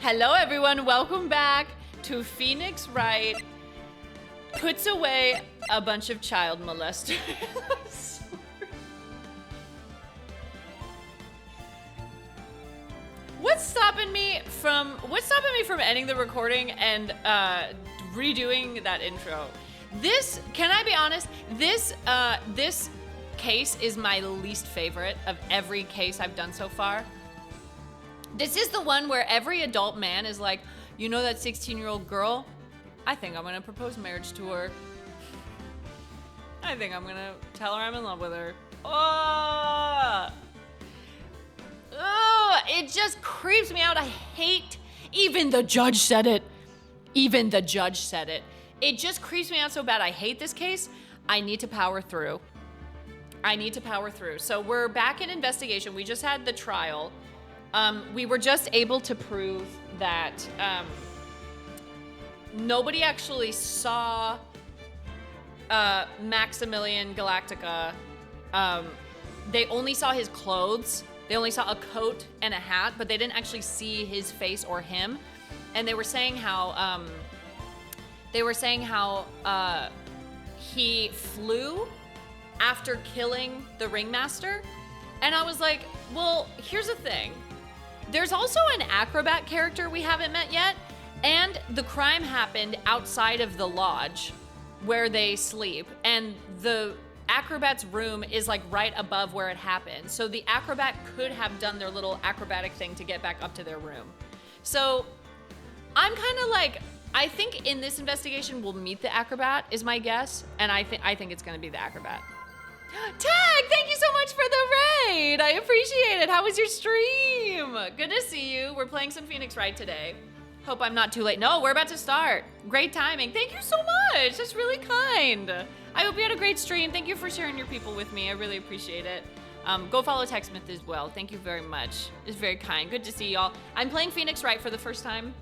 Hello everyone, welcome back to Phoenix Wright puts away a bunch of child molesters. What's stopping me from ending the recording and redoing that intro? Can I be honest? This case is my least favorite of every case I've done so far. This is the one where every adult man is like, you know that 16-year-old girl? I think I'm gonna propose marriage to her. I think I'm gonna tell her I'm in love with her. Oh, it just creeps me out. I hate, even the judge said it. Even the judge said it. It just creeps me out so bad. I hate this case. I need to power through. So we're back in investigation. We just had the trial. We were just able to prove that nobody actually saw Maximilian Galactica. They only saw his clothes. They only saw a coat and a hat, but they didn't actually see his face or him. And they were saying how he flew after killing the ringmaster. And I was like, well, here's the thing. There's also an acrobat character we haven't met yet, and the crime happened outside of the lodge where they sleep, and the acrobat's room is like right above where it happened. So the acrobat could have done their little acrobatic thing to get back up to their room. So I'm kind of like, I think in this investigation we'll meet the acrobat is my guess, and I think it's gonna be the acrobat. Tag, thank you so much for the raid. I appreciate it. How was your stream? Good to see you. We're playing some Phoenix Wright today. Hope I'm not too late. No, we're about to start. Great timing. Thank you so much. That's really kind. I hope you had a great stream. Thank you for sharing your people with me. I really appreciate it. Go follow TechSmith as well. Thank you very much. It's very kind. Good to see y'all. I'm playing Phoenix Wright for the first time.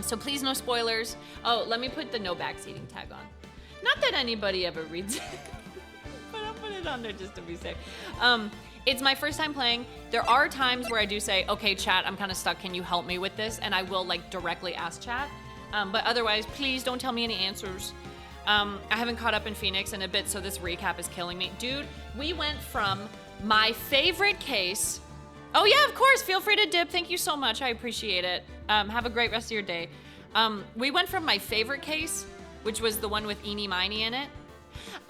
So please no spoilers. Oh, let me put the no backseating tag on. Not that anybody ever reads it. But I'll put it on there just to be safe. It's my first time playing. There are times where I do say, okay, chat, I'm kind of stuck. Can you help me with this? And I will like directly ask chat. But otherwise, please don't tell me any answers. I haven't caught up in Phoenix in a bit, so this recap is killing me. Dude, we went from my favorite case. Oh yeah, of course, feel free to dip. Thank you so much, I appreciate it. Have a great rest of your day. We went from my favorite case, which was the one with Eenie Miney in it.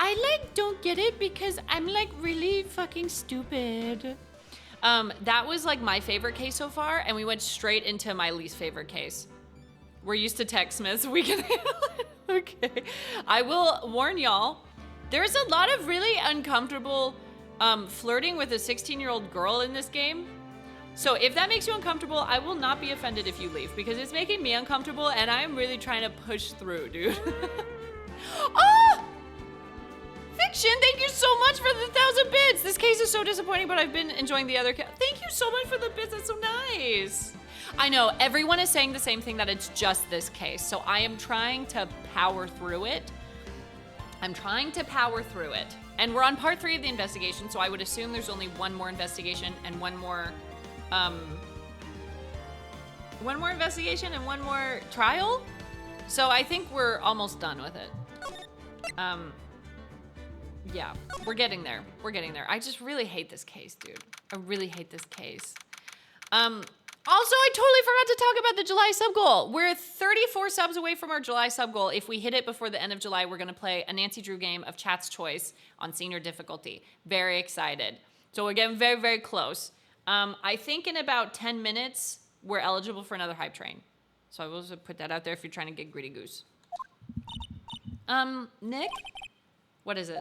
I like don't get it because I'm like really fucking stupid. That was like my favorite case so far, and we went straight into my least favorite case. We're used to TechSmiths, we can handle it. Okay. I will warn y'all, there's a lot of really uncomfortable flirting with a 16-year-old girl in this game. So if that makes you uncomfortable, I will not be offended if you leave, because it's making me uncomfortable and I'm really trying to push through, dude. Oh! Fiction, thank you so much for the 1,000 bits. This case is so disappointing, but I've been enjoying the other Thank you so much for the bits, that's so nice. I know, everyone is saying the same thing, that it's just this case. So I am trying to power through it. And we're on part 3 of the investigation, so I would assume there's only one more investigation and one more investigation and one more trial. So I think we're almost done with it. Yeah, we're getting there. I just really hate this case, dude. I really hate this case. Also, I totally forgot to talk about the July sub goal. We're 34 subs away from our July sub goal. If we hit it before the end of July, we're gonna play a Nancy Drew game of Chat's Choice on senior difficulty. Very excited. So again, very, very close. I think in about 10 minutes, we're eligible for another hype train. So I will just put that out there if you're trying to get greedy goose. Nick? What is it?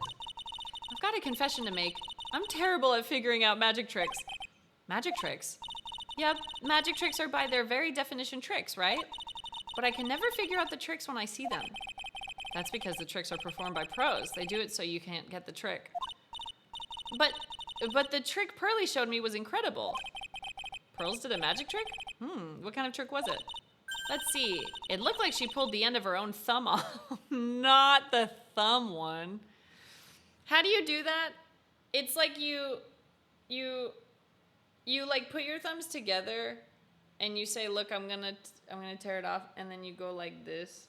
I've got a confession to make. I'm terrible at figuring out magic tricks. Magic tricks? Yep, magic tricks are by their very definition tricks, right? But I can never figure out the tricks when I see them. That's because the tricks are performed by pros. They do it so you can't get the trick. But the trick Pearly showed me was incredible. Pearls did a magic trick? What kind of trick was it? Let's see. It looked like she pulled the end of her own thumb off. Not the thumb one. How do you do that? It's like you like put your thumbs together and you say, "Look, I'm gonna tear it off," and then you go like this.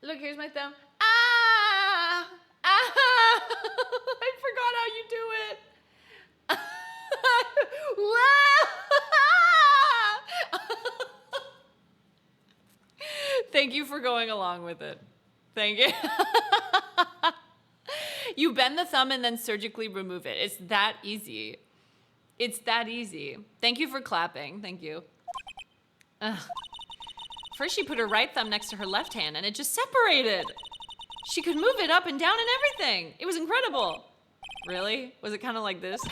Look, here's my thumb. Ah! Ah! I forgot how you do it. Thank you for going along with it. Thank you. You bend the thumb and then surgically remove it. It's that easy. It's that easy. Thank you for clapping. Thank you. Ugh. First, she put her right thumb next to her left hand, and it just separated. She could move it up and down and everything. It was incredible. Really? Was it kind of like this? What?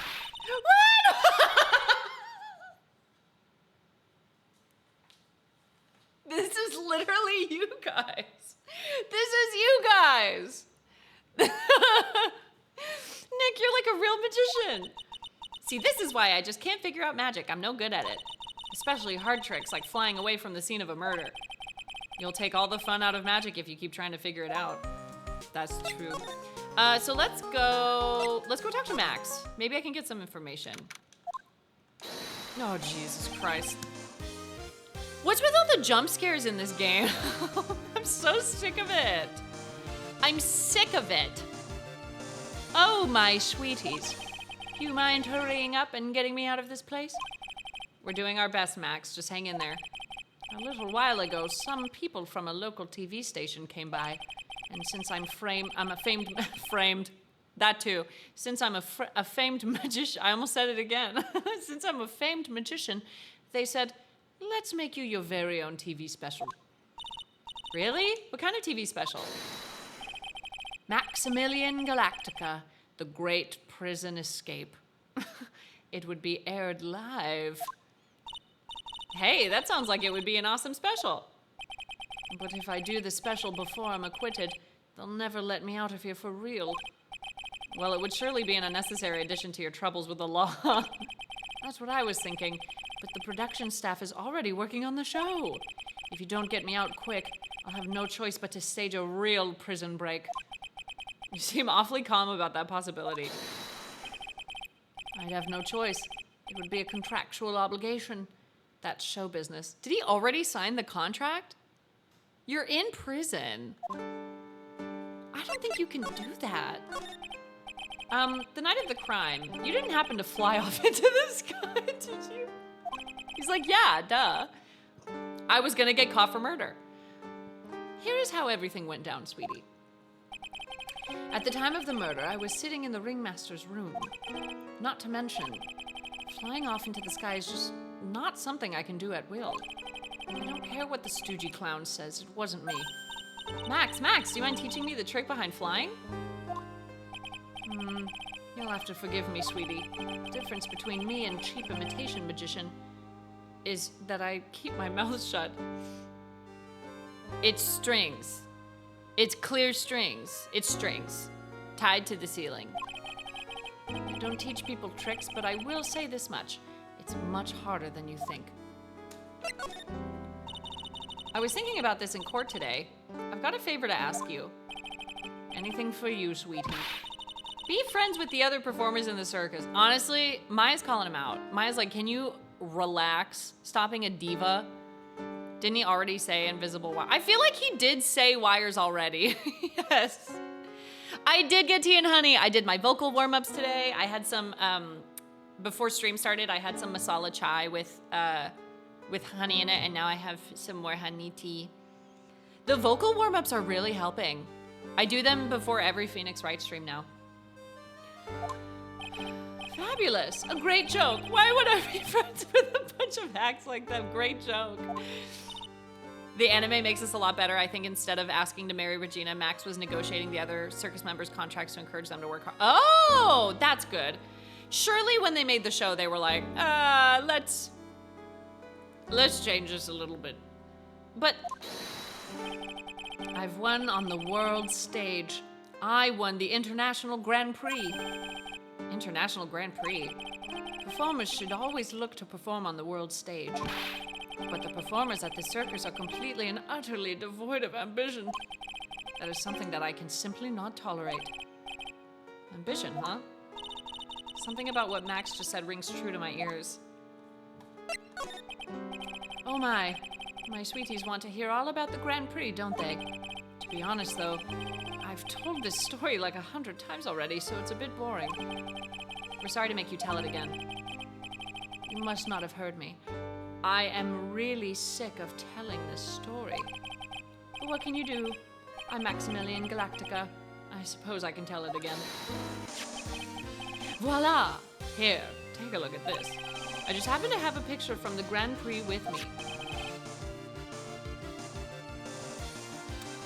This is literally you guys. This is you guys. Nick, you're like a real magician. See, this is why I just can't figure out magic. I'm no good at it. Especially hard tricks like flying away from the scene of a murder. You'll take all the fun out of magic if you keep trying to figure it out. That's true. So let's go talk to Max. Maybe I can get some information. Oh, Jesus Christ. What's with all the jump scares in this game? I'm so sick of it. I'm sick of it. Oh, my sweeties. Do you mind hurrying up and getting me out of this place? We're doing our best, Max. Just hang in there. A little while ago, some people from a local TV station came by. And since I'm a famed, that too. Since I'm a famed magician, I almost said it again. Since I'm a famed magician, they said, let's make you your very own TV special. Really? What kind of TV special? Maximilian Galactica, the Great Prison Escape. It would be aired live. Hey, that sounds like it would be an awesome special. But if I do the special before I'm acquitted, they'll never let me out of here for real. Well, it would surely be an unnecessary addition to your troubles with the law. That's what I was thinking. But the production staff is already working on the show. If you don't get me out quick, I'll have no choice but to stage a real prison break. You seem awfully calm about that possibility. I'd have no choice. It would be a contractual obligation. That's show business. Did he already sign the contract? You're in prison. I don't think you can do that. The night of the crime, you didn't happen to fly off into the sky, did you? He's like, yeah, duh. I was gonna get caught for murder. Here's how everything went down, sweetie. At the time of the murder, I was sitting in the ringmaster's room. Not to mention, flying off into the sky is just not something I can do at will. I don't care what the stoogey clown says, it wasn't me. Max, do you mind teaching me the trick behind flying? You'll have to forgive me, sweetie. The difference between me and cheap imitation magician is that I keep my mouth shut. It's strings. It's clear strings. It's strings tied to the ceiling. I don't teach people tricks, but I will say this much. It's much harder than you think. I was thinking about this in court today. I've got a favor to ask you. Anything for you, sweetie. Be friends with the other performers in the circus. Honestly, Maya's calling him out. Maya's like, can you relax? Stopping a diva. Didn't he already say invisible wire? I feel like he did say wires already. Yes. I did get tea and honey. I did my vocal warm-ups today. I had some, before stream started, I had some masala chai with honey in it, and now I have some more honey tea. The vocal warm-ups are really helping. I do them before every Phoenix Wright stream now. Fabulous. A great joke. Why would I be friends with a bunch of hacks like that? Great joke. The anime makes this a lot better. I think instead of asking to marry Regina, Max was negotiating the other circus members' contracts to encourage them to work hard. Oh, that's good. Surely when they made the show, they were like, let's change this a little bit. But I've won on the world stage. I won the International Grand Prix. International Grand Prix. Performers should always look to perform on the world stage. But the performers at the circus are completely and utterly devoid of ambition. That is something that I can simply not tolerate. Ambition, huh? Something about what Max just said rings true to my ears. Oh my sweeties want to hear all about the Grand Prix, don't they? To be honest though, I've told this story like 100 times already, so it's a bit boring. We're sorry to make you tell it again. You must not have heard me. I am really sick of telling this story. But what can you do? I'm Maximilian Galactica. I suppose I can tell it again. Voila! Here, take a look at this. I just happen to have a picture from the Grand Prix with me.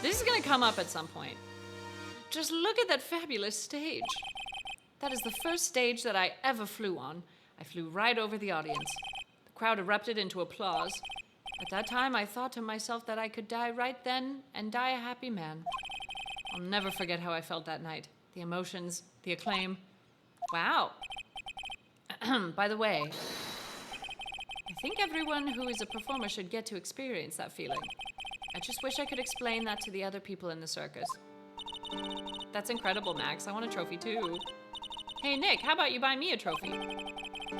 This is gonna come up at some point. Just look at that fabulous stage. That is the first stage that I ever flew on. I flew right over the audience. The crowd erupted into applause. At that time, I thought to myself that I could die right then and die a happy man. I'll never forget how I felt that night. The emotions, the acclaim. Wow. By the way, I think everyone who is a performer should get to experience that feeling. I just wish I could explain that to the other people in the circus. That's incredible, Max. I want a trophy too. Hey, Nick, how about you buy me a trophy?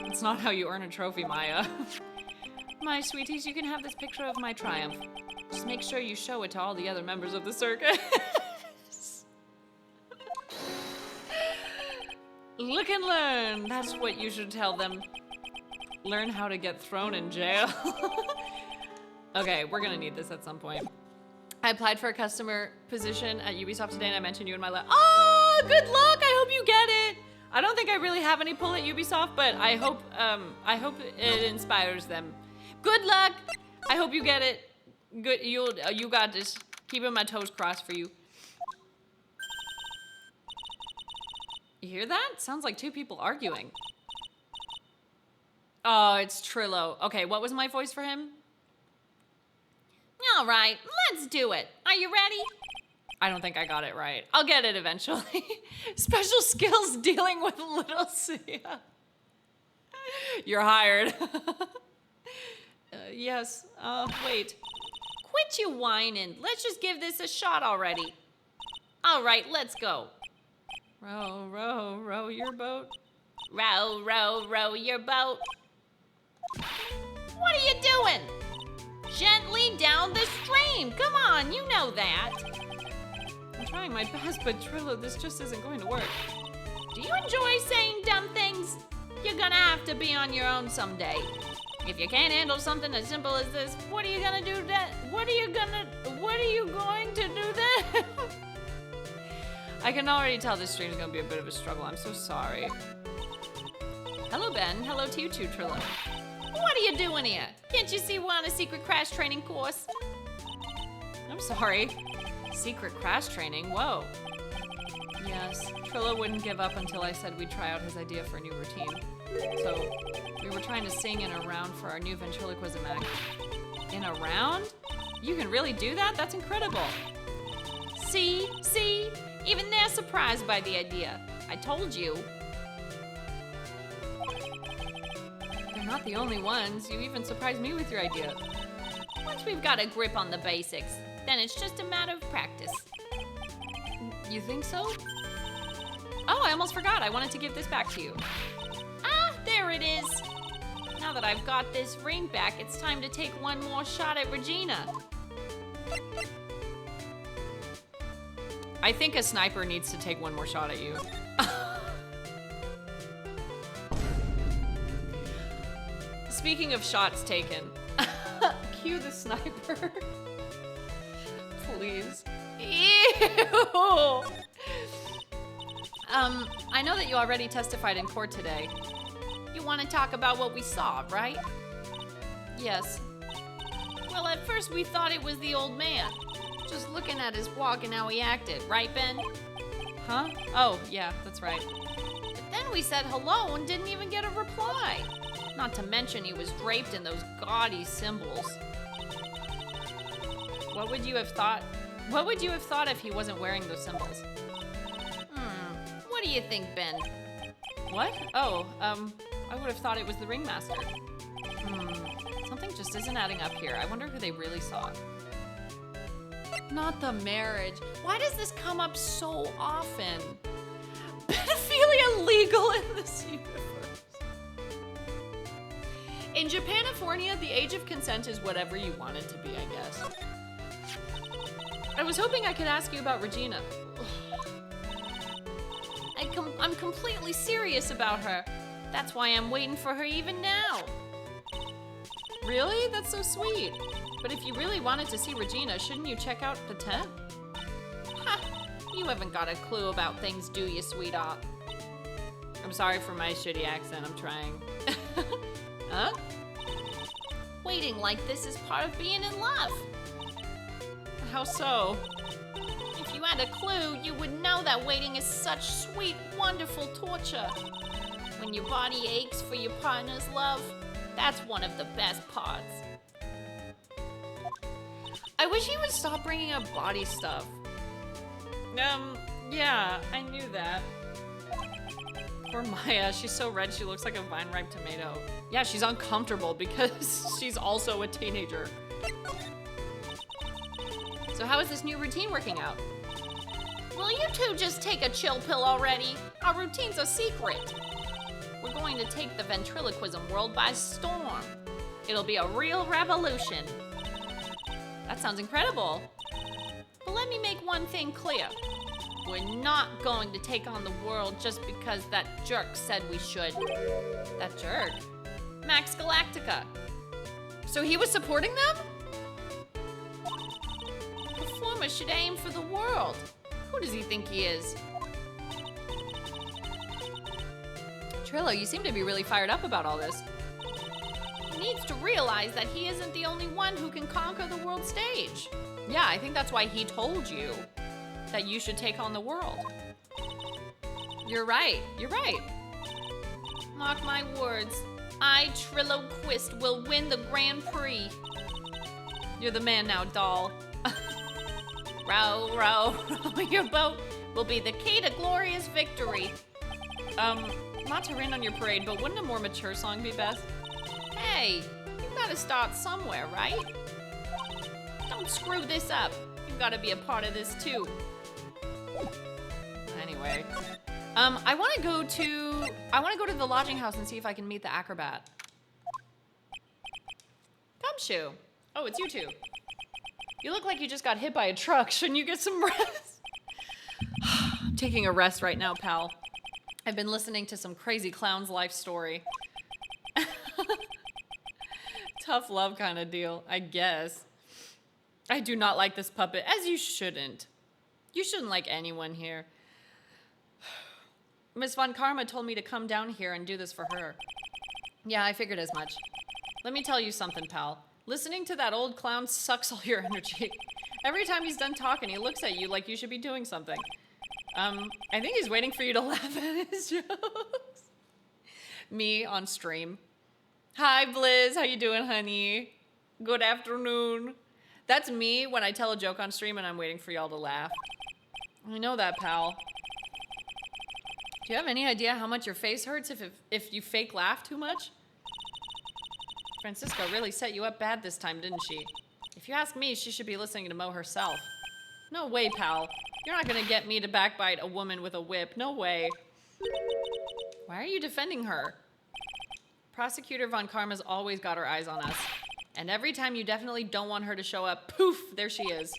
That's not how you earn a trophy, Maya. My sweeties, you can have this picture of my triumph. Just make sure you show it to all the other members of the circus. Look and learn. That's what you should tell them. Learn how to get thrown in jail. Okay, we're gonna need this at some point. I applied for a customer position at Ubisoft today and I mentioned you in my letter. Oh, good luck. I hope you get it. I don't think I really have any pull at Ubisoft, but I hope it inspires them. Good luck. I hope you get it. Good, you got this. Keeping my toes crossed for you. You hear that? Sounds like two people arguing. Oh, it's Trilo. Okay, what was my voice for him? All right, let's do it. Are you ready? I don't think I got it right. I'll get it eventually. Special skills dealing with littlesiha. You're hired. Yes. Wait. Quit you whining. Let's just give this a shot already. All right, let's go. Row, row, row your boat. Row, row, row your boat. What are you doing? Gently down the stream. Come on, you know that. I'm trying my best, but Trilo, this just isn't going to work. Do you enjoy saying dumb things? You're gonna have to be on your own someday. If you can't handle something as simple as this, what are you gonna do that? What are you going to do then? I can already tell this stream is gonna be a bit of a struggle. I'm so sorry. Hello, Ben. Hello to you too, Trilo. What are you doing here? Can't you see we're on a secret crash training course? I'm sorry. Secret crash training? Whoa. Yes, Trilo wouldn't give up until I said we'd try out his idea for a new routine. So, we were trying to sing in a round for our new ventriloquism act. In a round? You can really do that? That's incredible. See? Even they're surprised by the idea. I told you. They're not the only ones. You even surprised me with your idea. Once we've got a grip on the basics, then it's just a matter of practice. You think so? Oh, I almost forgot. I wanted to give this back to you. Ah, there it is. Now that I've got this ring back, it's time to take one more shot at Regina. I think a sniper needs to take one more shot at you. Speaking of shots taken, cue the sniper. Please. Ew! I know that you already testified in court today. You want to talk about what we saw, right? Yes. Well, at first we thought it was the old man. Just looking at his walk and how he acted, right, Ben? Huh? Oh, yeah, that's right. But then we said hello and didn't even get a reply. Not to mention he was draped in those gaudy symbols. What would you have thought? What would you have thought if he wasn't wearing those symbols? What do you think, Ben? What? Oh, I would have thought it was the ringmaster. Something just isn't adding up here. I wonder who they really saw. Not the marriage. Why does this come up so often? Pedophilia legal in this universe. In Japanifornia, the age of consent is whatever you want it to be, I guess. I was hoping I could ask you about Regina. I'm completely serious about her. That's why I'm waiting for her even now. Really? That's so sweet. But if you really wanted to see Regina, shouldn't you check out the tent? Ha! You haven't got a clue about things, do you, sweetheart? I'm sorry for my shitty accent, I'm trying. Huh? Waiting like this is part of being in love. How so? If you had a clue, you would know that waiting is such sweet, wonderful torture. When your body aches for your partner's love, that's one of the best parts. I wish he would stop bringing up body stuff. Yeah, I knew that. Poor Maya, she's so red she looks like a vine-ripe tomato. Yeah, she's uncomfortable because she's also a teenager. So how is this new routine working out? Will you two just take a chill pill already? Our routine's a secret. We're going to take the ventriloquism world by storm. It'll be a real revolution. That sounds incredible. But let me make one thing clear. We're not going to take on the world just because that jerk said we should. That jerk? Max Galactica. So he was supporting them? Performers should aim for the world. Who does he think he is? Trilo, you seem to be really fired up about all this. He needs to realize that he isn't the only one who can conquer the world stage. Yeah, I think that's why he told you that you should take on the world. You're right, you're right. Mark my words, I, Trilo Quist, will win the Grand Prix. You're the man now, doll. Row, row, row your boat will be the key to glorious victory. Not to rain on your parade, but wouldn't a more mature song be best? Hey, you gotta start somewhere, right? Don't screw this up. You gotta be a part of this too. Anyway, I want to go to the lodging house and see if I can meet the acrobat. Gumshoe. Oh, it's you two. You look like you just got hit by a truck. Shouldn't you get some rest? I'm taking a rest right now, pal. I've been listening to some crazy clown's life story. Tough love kind of deal, I guess. I do not like this puppet, as you shouldn't. You shouldn't like anyone here. Miss Von Karma told me to come down here and do this for her. Yeah, I figured as much. Let me tell you something, pal. Listening to that old clown sucks all your energy. Every time he's done talking, he looks at you like you should be doing something. I think he's waiting for you to laugh at his jokes. Me on stream. Hi, Blizz. How you doing, honey? Good afternoon. That's me when I tell a joke on stream and I'm waiting for y'all to laugh. I know that, pal. Do you have any idea how much your face hurts if you fake laugh too much? Francisca really set you up bad this time, didn't she? If you ask me, she should be listening to Mo herself. No way, pal. You're not gonna get me to backbite a woman with a whip. No way. Why are you defending her? Prosecutor Von Karma's always got her eyes on us. And every time you definitely don't want her to show up, poof, there she is.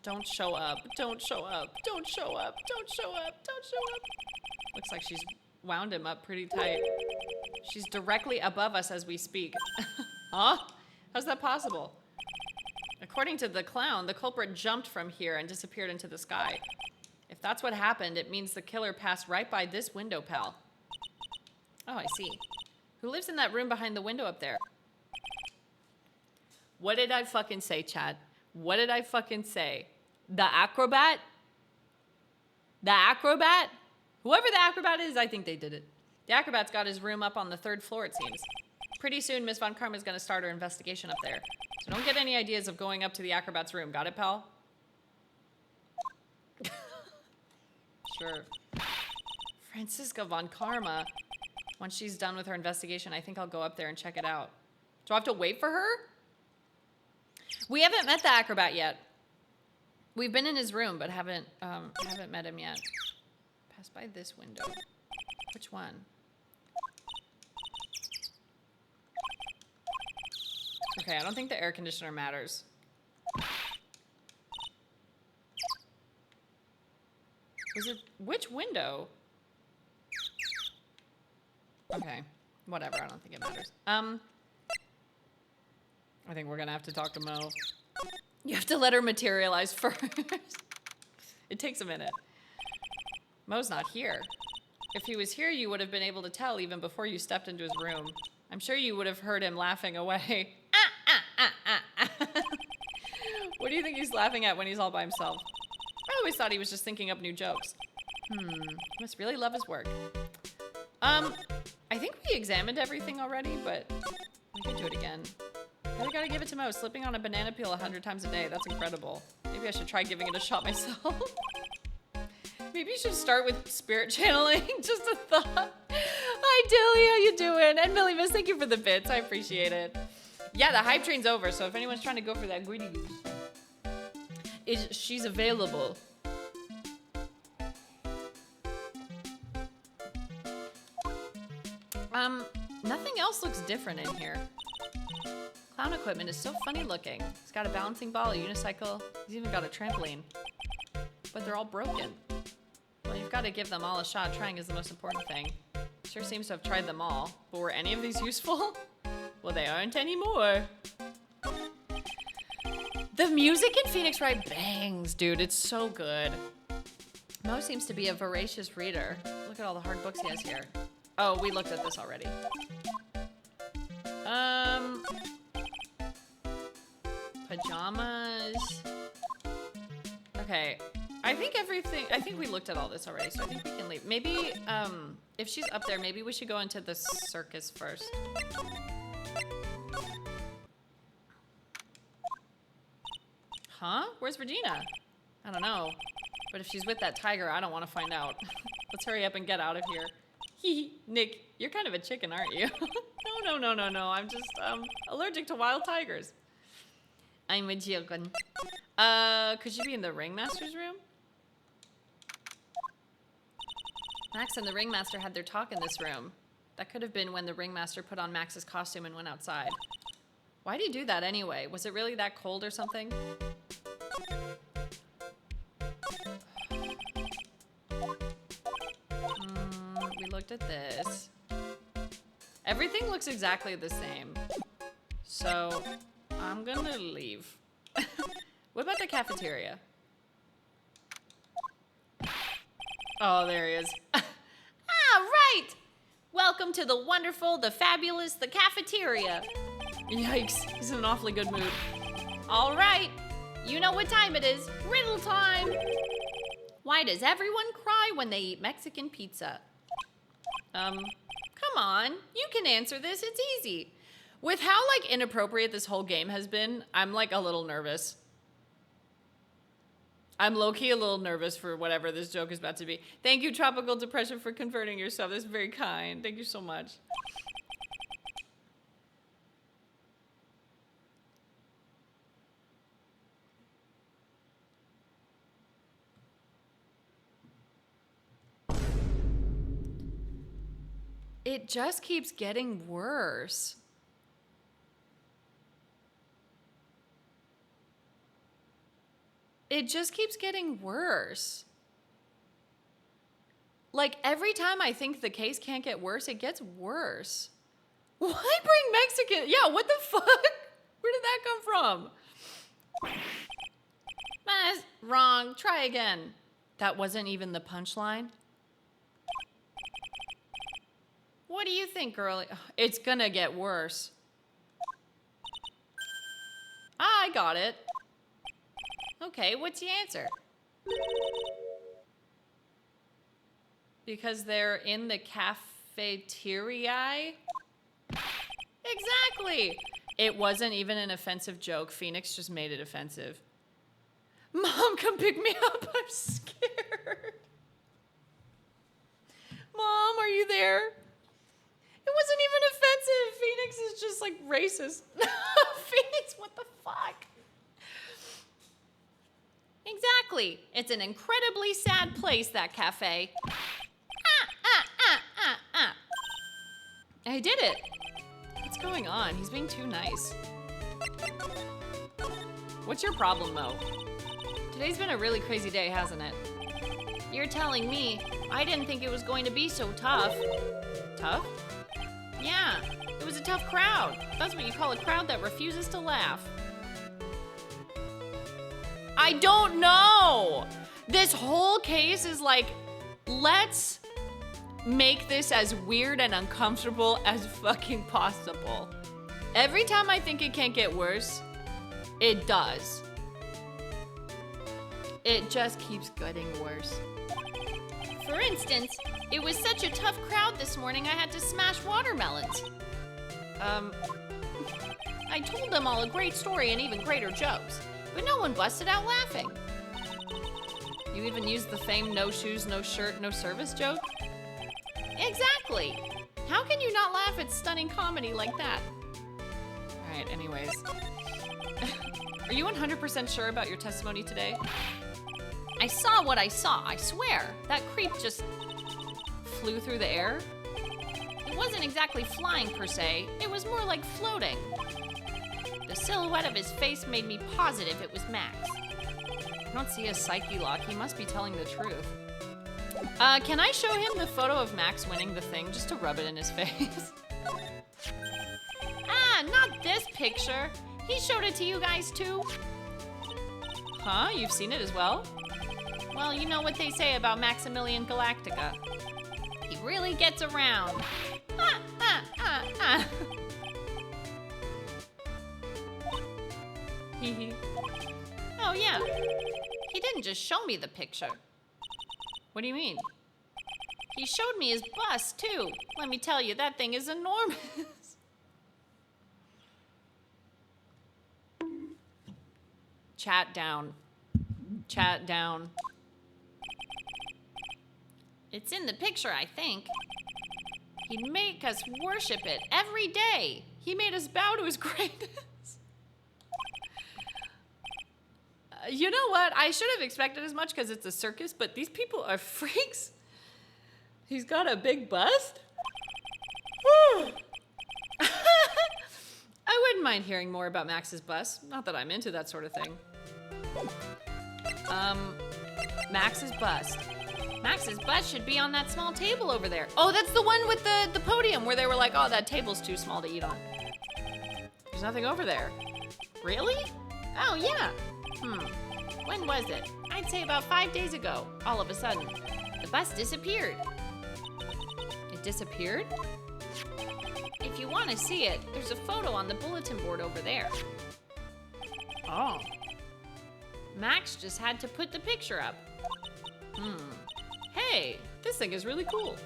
Don't show up, don't show up, don't show up, don't show up, don't show up. Looks like she's wound him up pretty tight. She's directly above us as we speak. Huh? How's that possible? According to the clown, the culprit jumped from here and disappeared into the sky. If that's what happened, it means the killer passed right by this window, pal. Oh, I see. Who lives in that room behind the window up there? What did I fucking say, Chad? What did I fucking say? The acrobat? The acrobat? Whoever the acrobat is, I think they did it. The acrobat's got his room up on the 3rd floor, it seems. Pretty soon, Miss Von Karma's gonna start her investigation up there. So don't get any ideas of going up to the acrobat's room. Got it, pal? Sure. Francisca Von Karma. Once she's done with her investigation, I think I'll go up there and check it out. Do I have to wait for her? We haven't met the acrobat yet. We've been in his room, but haven't met him yet. Pass by this window. Which one? Okay, I don't think the air conditioner matters. Was it... Which window? Okay. Whatever, I don't think it matters. I think we're gonna have to talk to Mo. You have to let her materialize first. It takes a minute. Mo's not here. If he was here, you would have been able to tell even before you stepped into his room. I'm sure you would have heard him laughing away. What do you think he's laughing at when he's all by himself? I always thought he was just thinking up new jokes. Must really love his work. I think we examined everything already, but we could do it again. Really gotta give it to Mo. Slipping on a banana peel 100 times a day. That's incredible. Maybe I should try giving it a shot myself. Maybe you should start with spirit channeling. Just a thought. Hi, Dilly. How you doing? And Millie Miss, thank you for the bits. I appreciate it. Yeah, the hype train's over, so if anyone's trying to go for that greedy goose, she's available. Nothing else looks different in here. Clown equipment is so funny looking. He's got a balancing ball, a unicycle. He's even got a trampoline. But they're all broken. Well, you've got to give them all a shot. Trying is the most important thing. Sure seems to have tried them all. But were any of these useful? Well, they aren't anymore. The music in Phoenix Wright bangs, dude. It's so good. Mo seems to be a voracious reader. Look at all the hard books he has here. Oh, we looked at this already. Pajamas. Okay. I think we looked at all this already, so I think we can leave. Maybe, if she's up there, maybe we should go into the circus first. Huh? Where's Regina? I don't know. But if she's with that tiger, I don't want to find out. Let's hurry up and get out of here. Nick, you're kind of a chicken, aren't you? No. I'm just, allergic to wild tigers. I'm a chicken. Could she be in the ringmaster's room? Max and the ringmaster had their talk in this room. That could have been when the ringmaster put on Max's costume and went outside. Why'd he do that anyway? Was it really that cold or something? We looked at this. Everything looks exactly the same. So, I'm gonna leave. What about the cafeteria? Oh, there he is. Right! Welcome to the wonderful, the fabulous, the cafeteria. Yikes, he's in an awfully good mood. All right, you know what time it is. Riddle time! Why does everyone cry when they eat Mexican pizza? Come on, you can answer this, it's easy. With how, like, inappropriate this whole game has been, I'm, like, a little nervous. I'm low-key a little nervous for whatever this joke is about to be. Thank you, Tropical Depression, for converting yourself. That's very kind. Thank you so much. It just keeps getting worse. It just keeps getting worse. Like, every time I think the case can't get worse, it gets worse. Why bring Mexican? Yeah, what the fuck? Where did that come from? Wrong. Try again. That wasn't even the punchline. What do you think, girlie? It's gonna get worse. I got it. Okay, what's the answer? Because they're in the cafeteria? Exactly! It wasn't even an offensive joke. Phoenix just made it offensive. Mom, come pick me up. I'm scared. Mom, are you there? It wasn't even offensive. Phoenix is just like racist. Phoenix, what the fuck? Exactly. It's an incredibly sad place, that cafe. I did it. What's going on? He's being too nice. What's your problem, Mo? Today's been a really crazy day, hasn't it? You're telling me. I didn't think it was going to be so tough. Tough? Yeah, it was a tough crowd. That's what you call a crowd that refuses to laugh. I don't know. This whole case is like, let's make this as weird and uncomfortable as fucking possible. Every time I think it can't get worse, it does. It just keeps getting worse. For instance, it was such a tough crowd this morning I had to smash watermelons. I told them all a great story and even greater jokes, but no one busted out laughing. You even used the famed no shoes, no shirt, no service joke? Exactly. How can you not laugh at stunning comedy like that? All right, anyways. Are you 100% sure about your testimony today? I saw what I saw, I swear. That creep just flew through the air. It wasn't exactly flying per se, it was more like floating. The silhouette of his face made me positive it was Max. I don't see a psyche lock, he must be telling the truth. Can I show him the photo of Max winning the thing just to rub it in his face? Ah, not this picture. He showed it to you guys too. Huh? You've seen it as well? Well, you know what they say about Maximilian Galactica. He really gets around. Ah, ah, ah, ah. Hee. Oh yeah. He didn't just show me the picture. What do you mean? He showed me his bust too. Let me tell you, that thing is enormous. Chat down. Chat down. It's in the picture, I think. He'd make us worship it every day. He made us bow to his greatness. You know what? I should have expected as much because it's a circus, but these people are freaks. He's got a big bust? I wouldn't mind hearing more about Max's bust. Not that I'm into that sort of thing. Max's bust. Max's bust should be on that small table over there. Oh, that's the one with the podium where they were like, oh, that table's too small to eat on. There's nothing over there. Really? Oh, yeah. When was it? I'd say about 5 days ago. All of a sudden, the bust disappeared. It disappeared? If you want to see it, there's a photo on the bulletin board over there. Oh. Max just had to put the picture up. Hey, this thing is really cool.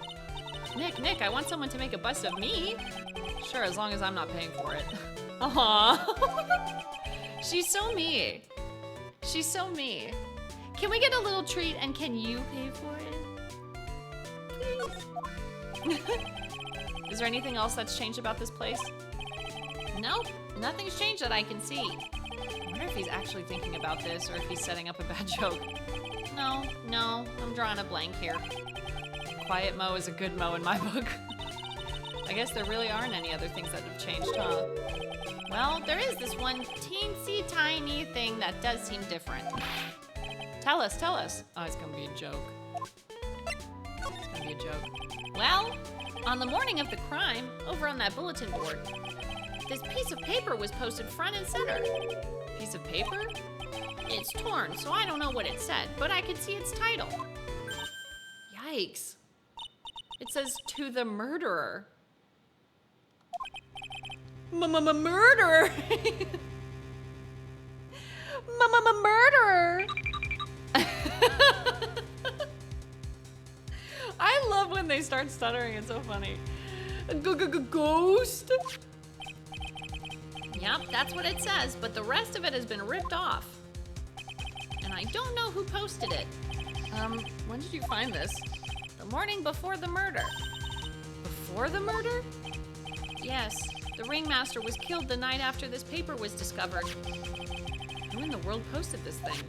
Nick, I want someone to make a bust of me. Sure, as long as I'm not paying for it. Aww. She's so me. She's so me. Can we get a little treat and can you pay for it? Please. Is there anything else that's changed about this place? Nope, nothing's changed that I can see. I wonder if he's actually thinking about this or if he's setting up a bad joke. No, I'm drawing a blank here. Quiet Mo is a good Mo in my book. I guess there really aren't any other things that have changed, huh? Well, there is this one teensy tiny thing that does seem different. Tell us. Oh, it's gonna be a joke. It's gonna be a joke. Well, on the morning of the crime, over on that bulletin board, this piece of paper was posted front and center. Piece of paper? It's torn, so I don't know what it said, but I could see its title. Yikes. It says, "To the murderer." Murderer! Murderer! I love when they start stuttering, it's so funny. Ghost? Yep, that's what it says, but the rest of it has been ripped off. And I don't know who posted it. When did you find this? The morning before the murder. Before the murder? Yes, the ringmaster was killed the night after this paper was discovered. Who in the world posted this thing?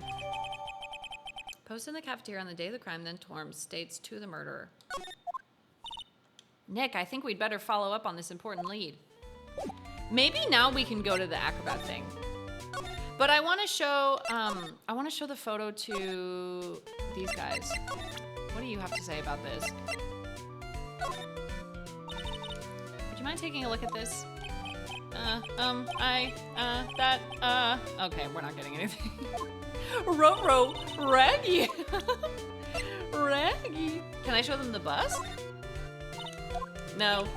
Posted in the cafeteria on the day of the crime, then torn, states "to the murderer." Nick, I think we'd better follow up on this important lead. Maybe now we can go to the acrobat thing. But I want to show the photo to these guys. What do you have to say about this? Would you mind taking a look at this? Okay, we're not getting anything. Raggy. Raggy. Can I show them the bus? No.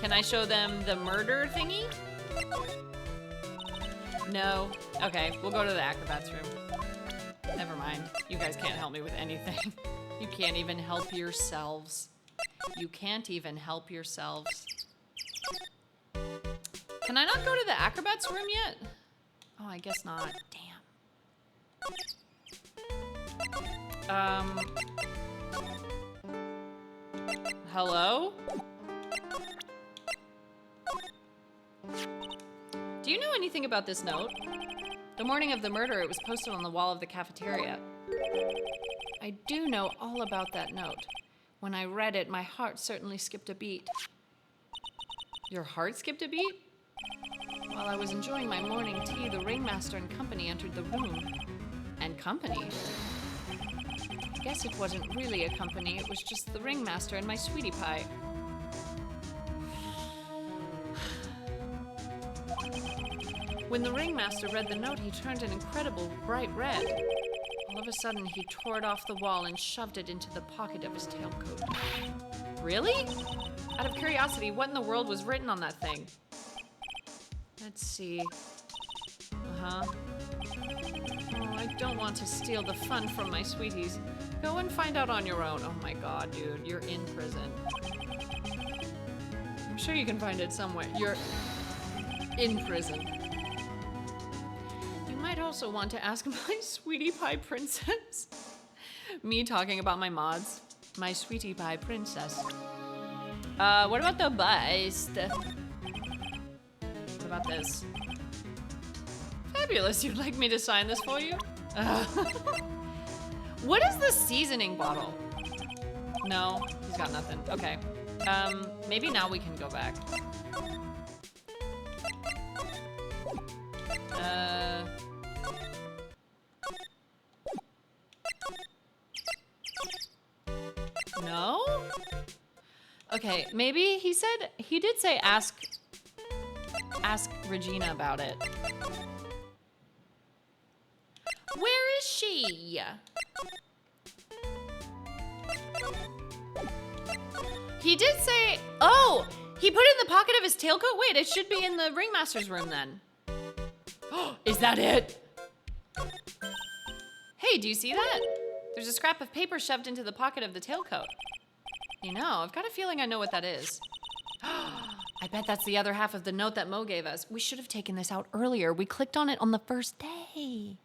Can I show them the murder thingy? No. Okay, we'll go to the acrobat's room. Never mind. You guys can't help me with anything. You can't even help yourselves. You can't even help yourselves. Can I not go to the acrobat's room yet? Oh, I guess not. Damn. Hello? Do you know anything about this note? The morning of the murder, it was posted on the wall of the cafeteria. I do know all about that note. When I read it, my heart certainly skipped a beat. Your heart skipped a beat? While I was enjoying my morning tea, the ringmaster and company entered the room. And company? Guess it wasn't really a company, it was just the ringmaster and my sweetie pie. When the ringmaster read the note, he turned an incredible bright red. All of a sudden, he tore it off the wall and shoved it into the pocket of his tailcoat. Really? Out of curiosity, what in the world was written on that thing? Let's see. Oh, I don't want to steal the fun from my sweeties. Go and find out on your own. Oh my god, dude, you're in prison. I'm sure you can find it somewhere. You're in prison. You might also want to ask my sweetie pie princess. Me talking about my mods. My sweetie pie princess. What about the bust? What about this? Fabulous, you'd like me to sign this for you? What is the seasoning bottle? No, he's got nothing. Okay. Maybe now we can go back. No? Okay, maybe he did say ask Regina about it. Where is she? He did say, oh, he put it in the pocket of his tailcoat? Wait, it should be in the ringmaster's room then. Is that it? Hey, do you see that? There's a scrap of paper shoved into the pocket of the tailcoat. You know, I've got a feeling I know what that is. I bet that's the other half of the note that Mo gave us. We should have taken this out earlier. We clicked on it on the first day.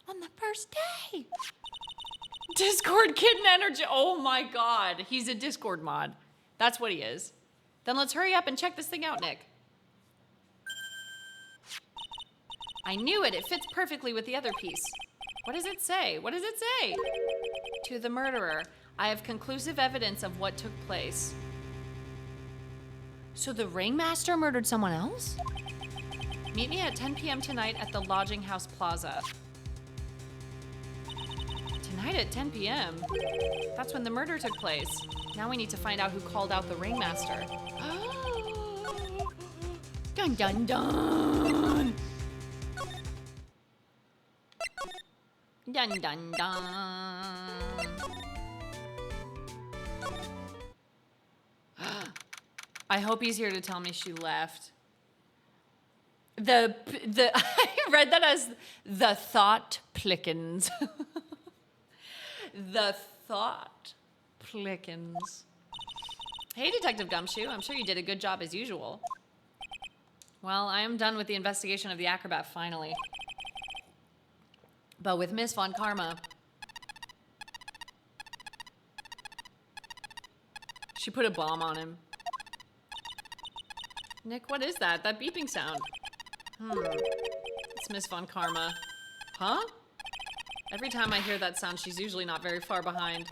On the first day. Discord kitten energy. Oh my god. He's a Discord mod. That's what he is. Then let's hurry up and check this thing out, Nick. I knew it. It fits perfectly with the other piece. What does it say? What does it say? To the murderer, I have conclusive evidence of what took place. So the ringmaster murdered someone else? Meet me at 10 p.m. tonight at the Lodging House Plaza. Tonight at 10 p.m.? That's when the murder took place. Now we need to find out who called out the ringmaster. Dun dun dun! Dun dun dun! I hope he's here to tell me she left. I read that as the thought plickens. The thought plickens. Hey, Detective Gumshoe. I'm sure you did a good job as usual. Well, I am done with the investigation of the acrobat finally. But with Miss Von Karma, she put a bomb on him. Nick, what is that? That beeping sound. It's Miss Von Karma. Huh? Every time I hear that sound, she's usually not very far behind.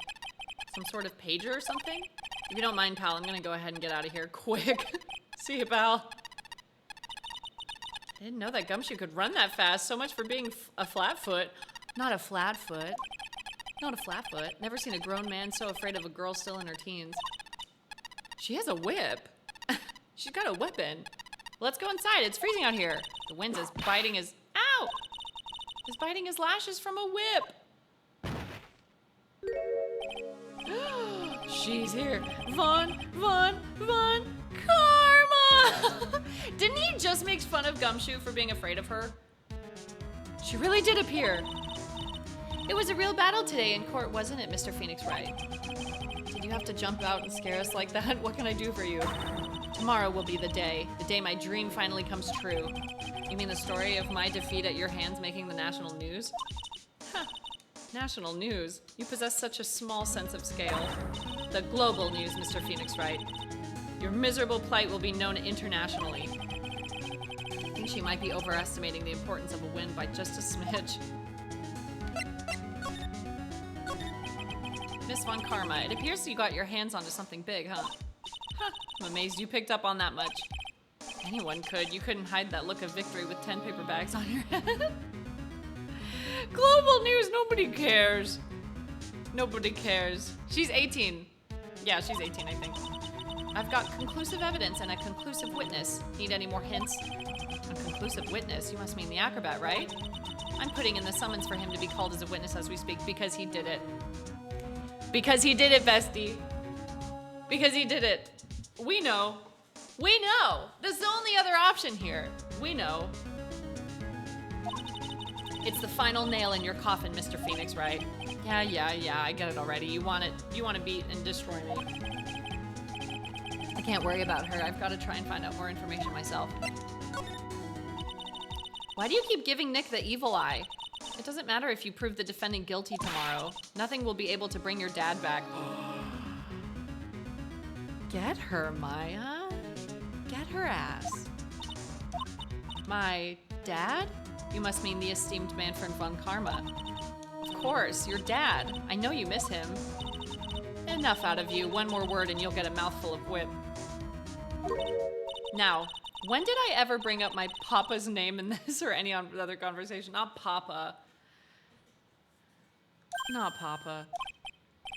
Some sort of pager or something? If you don't mind, pal, I'm gonna go ahead and get out of here quick. See you, pal. I didn't know that Gumshoe could run that fast. So much for being a flatfoot. Not a flatfoot. Not a flatfoot. Never seen a grown man so afraid of a girl still in her teens. She has a whip. She's got a weapon. Let's go inside. It's freezing out here. The wind's is biting his... Ow! Is biting his lashes from a whip. She's here. Vaughn. Karma! Didn't he just make fun of Gumshoe for being afraid of her? She really did appear. It was a real battle today in court, wasn't it, Mr. Phoenix Wright? Did you have to jump out and scare us like that? What can I do for you? Tomorrow will be the day my dream finally comes true. You mean the story of my defeat at your hands making the national news? Huh. National news? You possess such a small sense of scale. The global news, Mr. Phoenix Wright. Your miserable plight will be known internationally. I think she might be overestimating the importance of a win by just a smidge. Miss Von Karma, it appears you got your hands onto something big, huh? Huh, I'm amazed you picked up on that much. Anyone could. You couldn't hide that look of victory with 10 paper bags on your head. Global news, nobody cares. Nobody cares. She's 18. Yeah, she's 18, I think. I've got conclusive evidence and a conclusive witness. Need any more hints? A conclusive witness? You must mean the acrobat, right? I'm putting in the summons for him to be called as a witness as we speak because he did it. Because he did it, bestie. Because he did it. We know. We know. This is the only other option here. We know. It's the final nail in your coffin, Mr. Phoenix, right? Yeah, I get it already. You want to beat and destroy me. I can't worry about her. I've got to try and find out more information myself. Why do you keep giving Nick the evil eye? It doesn't matter if you prove the defendant guilty tomorrow. Nothing will be able to bring your dad back. Get her, Maya. Get her ass. My dad? You must mean the esteemed Manfred von Karma. Of course, your dad. I know you miss him. Enough out of you. One more word and you'll get a mouthful of whip. Now, when did I ever bring up my papa's name in this or any other conversation? Not Papa. Not Papa.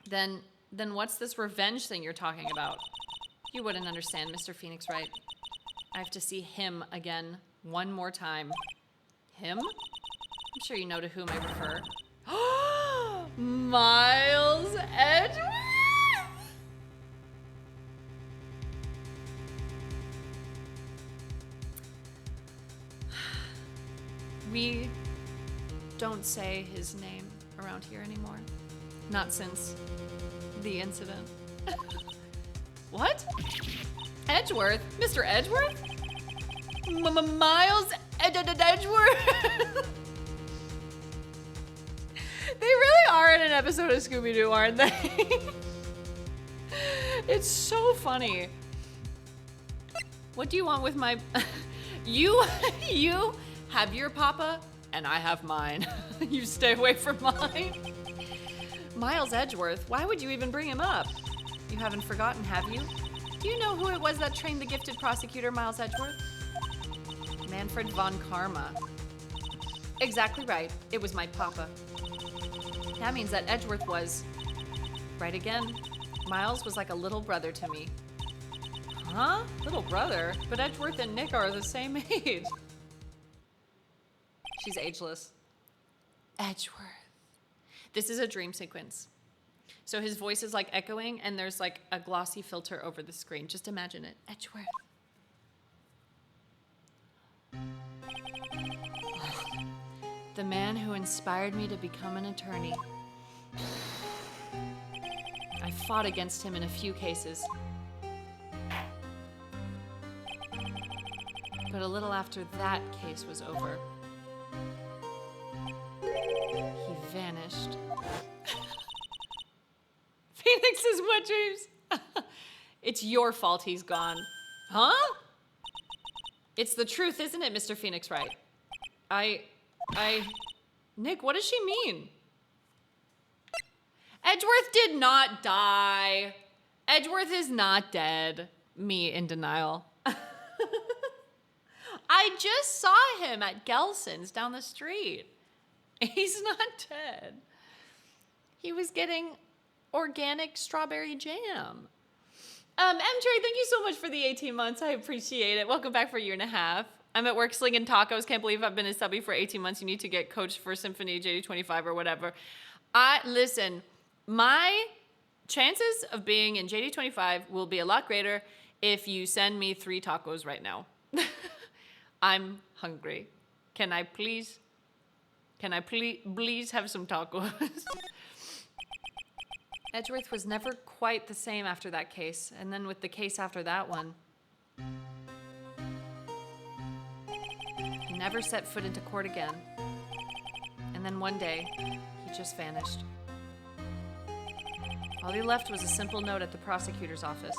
Then what's this revenge thing you're talking about? You wouldn't understand, Mr. Phoenix Wright. I have to see him again, one more time. Him? I'm sure you know to whom I refer. Miles Edgeworth? We don't say his name around here anymore. Not since the incident. What? Edgeworth? Mr. Edgeworth? Miles Edgeworth? They really are in an episode of Scooby-Doo, aren't they? It's so funny. What do you want with my... You have your papa, and I have mine. You stay away from mine. Miles Edgeworth, why would you even bring him up? You haven't forgotten, have you? Do you know who it was that trained the gifted prosecutor, Miles Edgeworth? Manfred von Karma. Exactly right. It was my papa. That means that Edgeworth was... Right again. Miles was like a little brother to me. Huh? Little brother? But Edgeworth and Nick are the same age. She's ageless. Edgeworth. This is a dream sequence. So his voice is like echoing and there's like a glossy filter over the screen. Just imagine it. Edgeworth. The man who inspired me to become an attorney. I fought against him in a few cases. But a little after that case was over, he vanished. Phoenix's wet dreams. It's your fault he's gone. Huh? It's the truth, isn't it, Mr. Phoenix Wright? Nick, what does she mean? Edgeworth did not die. Edgeworth is not dead. Me in denial. I just saw him at Gelson's down the street. He's not dead. He was getting organic strawberry jam. M. Trey, thank you so much for the 18 months. I appreciate it. Welcome back for a year and a half. I'm at work slinging tacos. Can't believe I've been a subby for 18 months. You need to get coached for Symphony JD25 or whatever. Listen, my chances of being in JD25 will be a lot greater if you send me 3 tacos right now. I'm hungry. Can I please have some tacos? Edgeworth was never quite the same after that case, and then with the case after that one. He never set foot into court again. And then one day, he just vanished. All he left was a simple note at the prosecutor's office.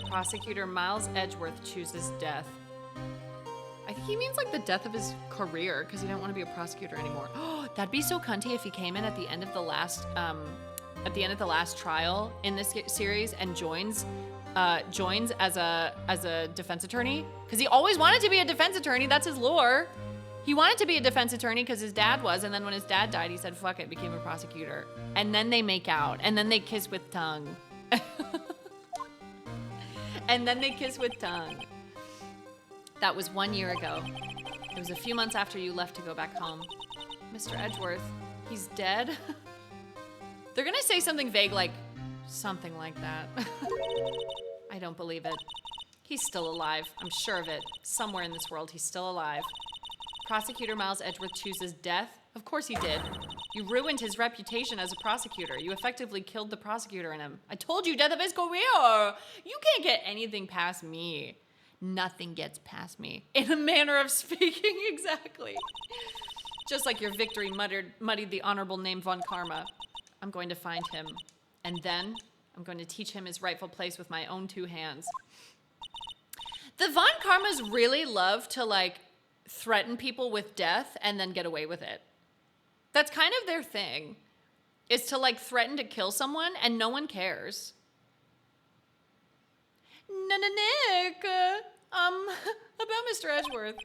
Prosecutor Miles Edgeworth chooses death. I think he means like the death of his career, because he didn't want to be a prosecutor anymore. Oh, that'd be so cunty if he came in at the end of the last trial in this series and joins as a defense attorney, because he always wanted to be a defense attorney. That's his lore. He wanted to be a defense attorney because his dad was, and then when his dad died, he said, fuck it, became a prosecutor. And then they make out, and then they kiss with tongue. And then they kiss with tongue. That was 1 year ago. It was a few months after you left to go back home. Mr. Edgeworth, he's dead? They're gonna say something vague like, something like that. I don't believe it. He's still alive. I'm sure of it. Somewhere in this world, he's still alive. Prosecutor Miles Edgeworth chooses death? Of course he did. You ruined his reputation as a prosecutor. You effectively killed the prosecutor in him. I told you, death of his career. You can't get anything past me. Nothing gets past me. In a manner of speaking, exactly. Just like your victory muddied the honorable name Von Karma. I'm going to find him. And then I'm going to teach him his rightful place with my own 2 hands. The Von Karmas really love to like threaten people with death and then get away with it. That's kind of their thing, is to like threaten to kill someone and no one cares. Nick, about Mr. Edgeworth.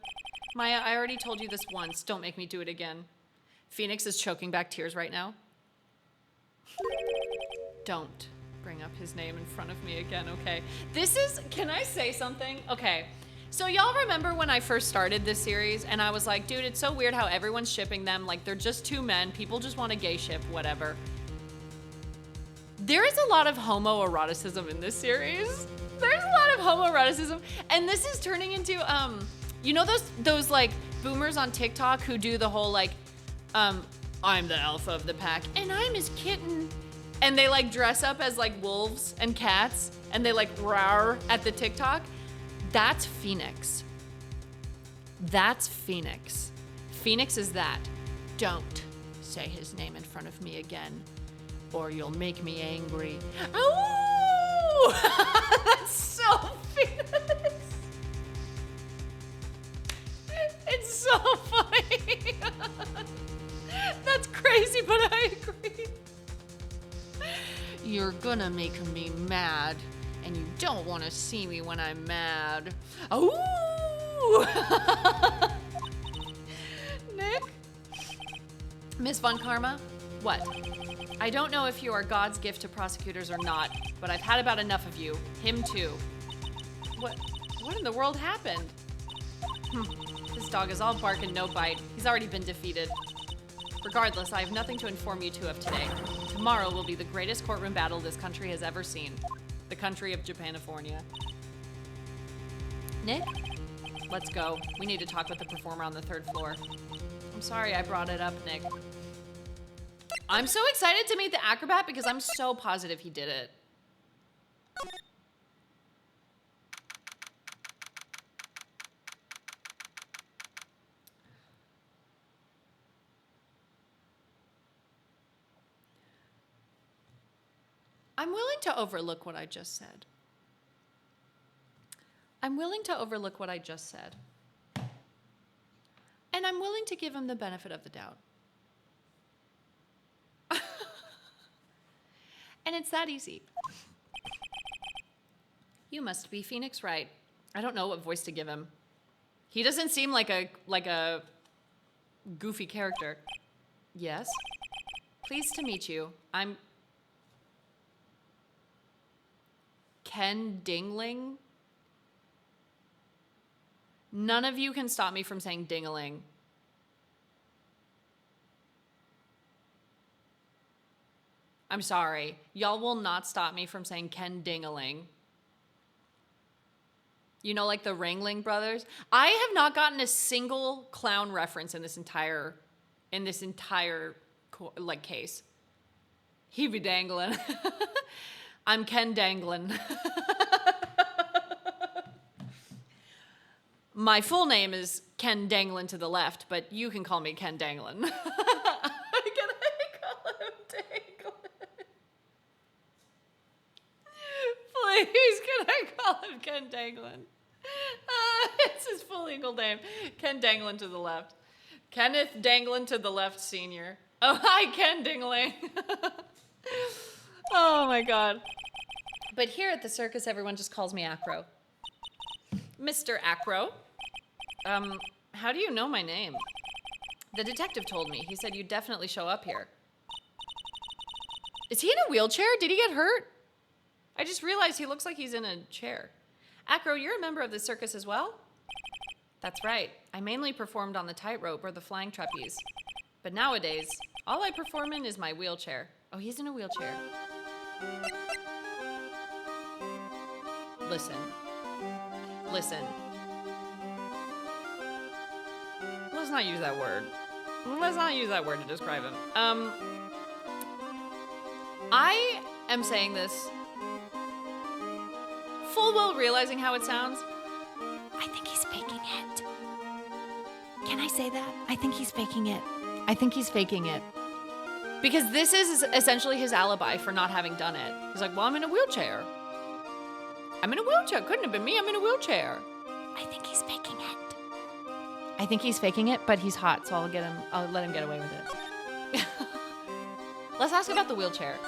Maya, I already told you this once. Don't make me do it again. Phoenix is choking back tears right now. Don't bring up his name in front of me again, okay? Can I say something? Okay. So y'all remember when I first started this series and I was like, dude, it's so weird how everyone's shipping them. Like, they're just 2 men. People just want a gay ship, whatever. There is a lot of homoeroticism in this series. There's a lot of homoeroticism. And this is turning into, you know those like boomers on TikTok who do the whole like, I'm the alpha of the pack and I'm his kitten. And they like dress up as like wolves and cats and they like roar at the TikTok. That's Phoenix. That's Phoenix. Phoenix is that. Don't say his name in front of me again, or you'll make me angry. Oh! That's so Phoenix. It's so funny. That's crazy, but I agree. You're gonna make me mad. And you don't want to see me when I'm mad. Ooh! Nick? Miss Von Karma? What? I don't know if you are God's gift to prosecutors or not, but I've had about enough of you. Him too. What in the world happened? This dog is all bark and no bite. He's already been defeated. Regardless, I have nothing to inform you two of today. Tomorrow will be the greatest courtroom battle this country has ever seen. The country of Japanifornia. Nick? Let's go. We need to talk with the performer on the 3rd floor. I'm sorry I brought it up, Nick. I'm so excited to meet the acrobat because I'm so positive he did it. I'm willing to overlook what I just said. I'm willing to overlook what I just said. And I'm willing to give him the benefit of the doubt. And it's that easy. You must be Phoenix Wright. I don't know what voice to give him. He doesn't seem like a goofy character. Yes. Pleased to meet you. I'm Ken Dingling. None of you can stop me from saying dingaling. I'm sorry. Y'all will not stop me from saying Ken Dingaling. You know, like the Ringling Brothers? I have not gotten a single clown reference in this entire like case. He be dangling. I'm Ken Danglin. My full name is Ken Danglin to the left, but you can call me Ken Danglin. Can I call him Danglin? Please, can I call him Ken Danglin? It's his full legal name. Ken Danglin to the left. Kenneth Danglin to the left, Senior. Oh, hi, Ken Dingling. Oh, my God. But here at the circus, everyone just calls me Acro. Mr. Acro. How do you know my name? The detective told me. He said you'd definitely show up here. Is he in a wheelchair? Did he get hurt? I just realized he looks like he's in a chair. Acro, you're a member of the circus as well? That's right. I mainly performed on the tightrope or the flying trapeze. But nowadays, all I perform in is my wheelchair. Oh, he's in a wheelchair. Listen. Let's not use that word. Let's not use that word to describe him. I am saying this full well realizing how it sounds. I think he's faking it. Can I say that? I think he's faking it. Because this is essentially his alibi for not having done it. He's like, well, I'm in a wheelchair. Couldn't have been me. I'm in a wheelchair. I think he's faking it, but he's hot, so I'll let him get away with it. Let's ask about the wheelchair.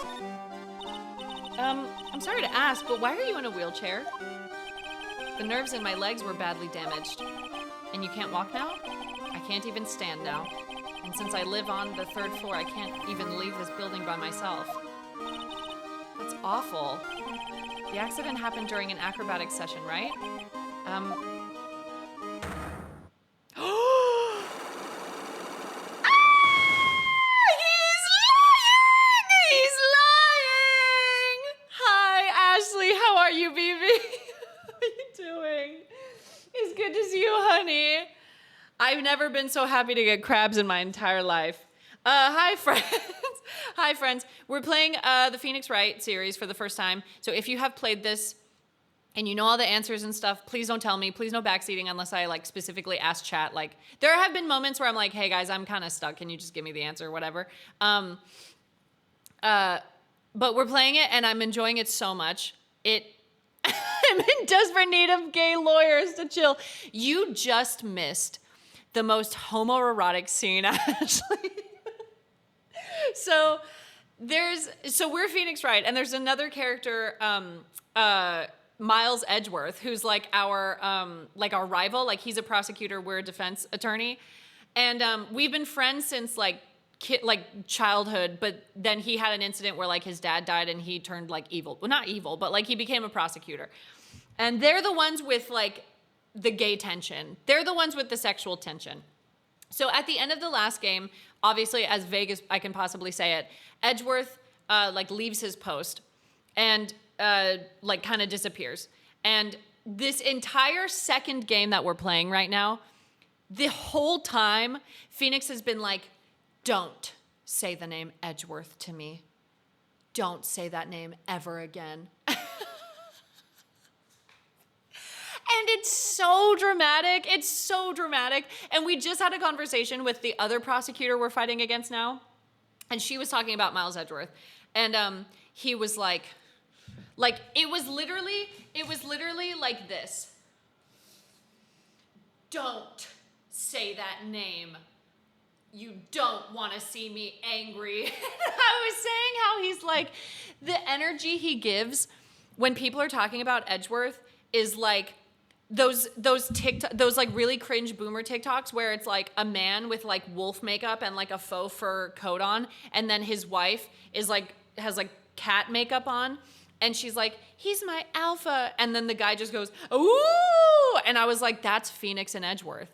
I'm sorry to ask, but why are you in a wheelchair? The nerves in my legs were badly damaged. And you can't walk now? I can't even stand now. And since I live on the 3rd floor, I can't even leave this building by myself. That's awful. The accident happened during an acrobatic session, right? He's lying! Hi, Ashley. How are you, BB? How are you doing? It's good to see you, honey. I've never been so happy to get crabs in my entire life. Hi, friends. Hi, friends. We're playing the Phoenix Wright series for the first time. So if you have played this and you know all the answers and stuff, please don't tell me. Please no backseating unless I like specifically ask chat. Like there have been moments where I'm like, hey guys, I'm kind of stuck. Can you just give me the answer or whatever? But we're playing it and I'm enjoying it so much. I'm in desperate need of gay lawyers to chill. You just missed the most homoerotic scene, Ashley. So we're Phoenix Wright, and there's another character, Miles Edgeworth, who's like our rival. Like he's a prosecutor, we're a defense attorney, and we've been friends since like childhood. But then he had an incident where like his dad died, and he turned like evil. Well, not evil, but like he became a prosecutor. And they're the ones with like the gay tension. They're the ones with the sexual tension. So at the end of the last game, obviously as vague as I can possibly say it, Edgeworth like leaves his post and like kind of disappears. And this entire second game that we're playing right now, the whole time Phoenix has been like, don't say the name Edgeworth to me. Don't say that name ever again. And it's so dramatic. It's so dramatic. And we just had a conversation with the other prosecutor we're fighting against now. And she was talking about Miles Edgeworth. And he was like it was literally like this. Don't say that name. You don't want to see me angry. I was saying how he's like, the energy he gives when people are talking about Edgeworth is like those like really cringe boomer TikToks where it's like a man with like wolf makeup and like a faux fur coat on, and then his wife is like has like cat makeup on, and she's like, he's my alpha, and then the guy just goes, ooh, and I was like, that's Phoenix and Edgeworth.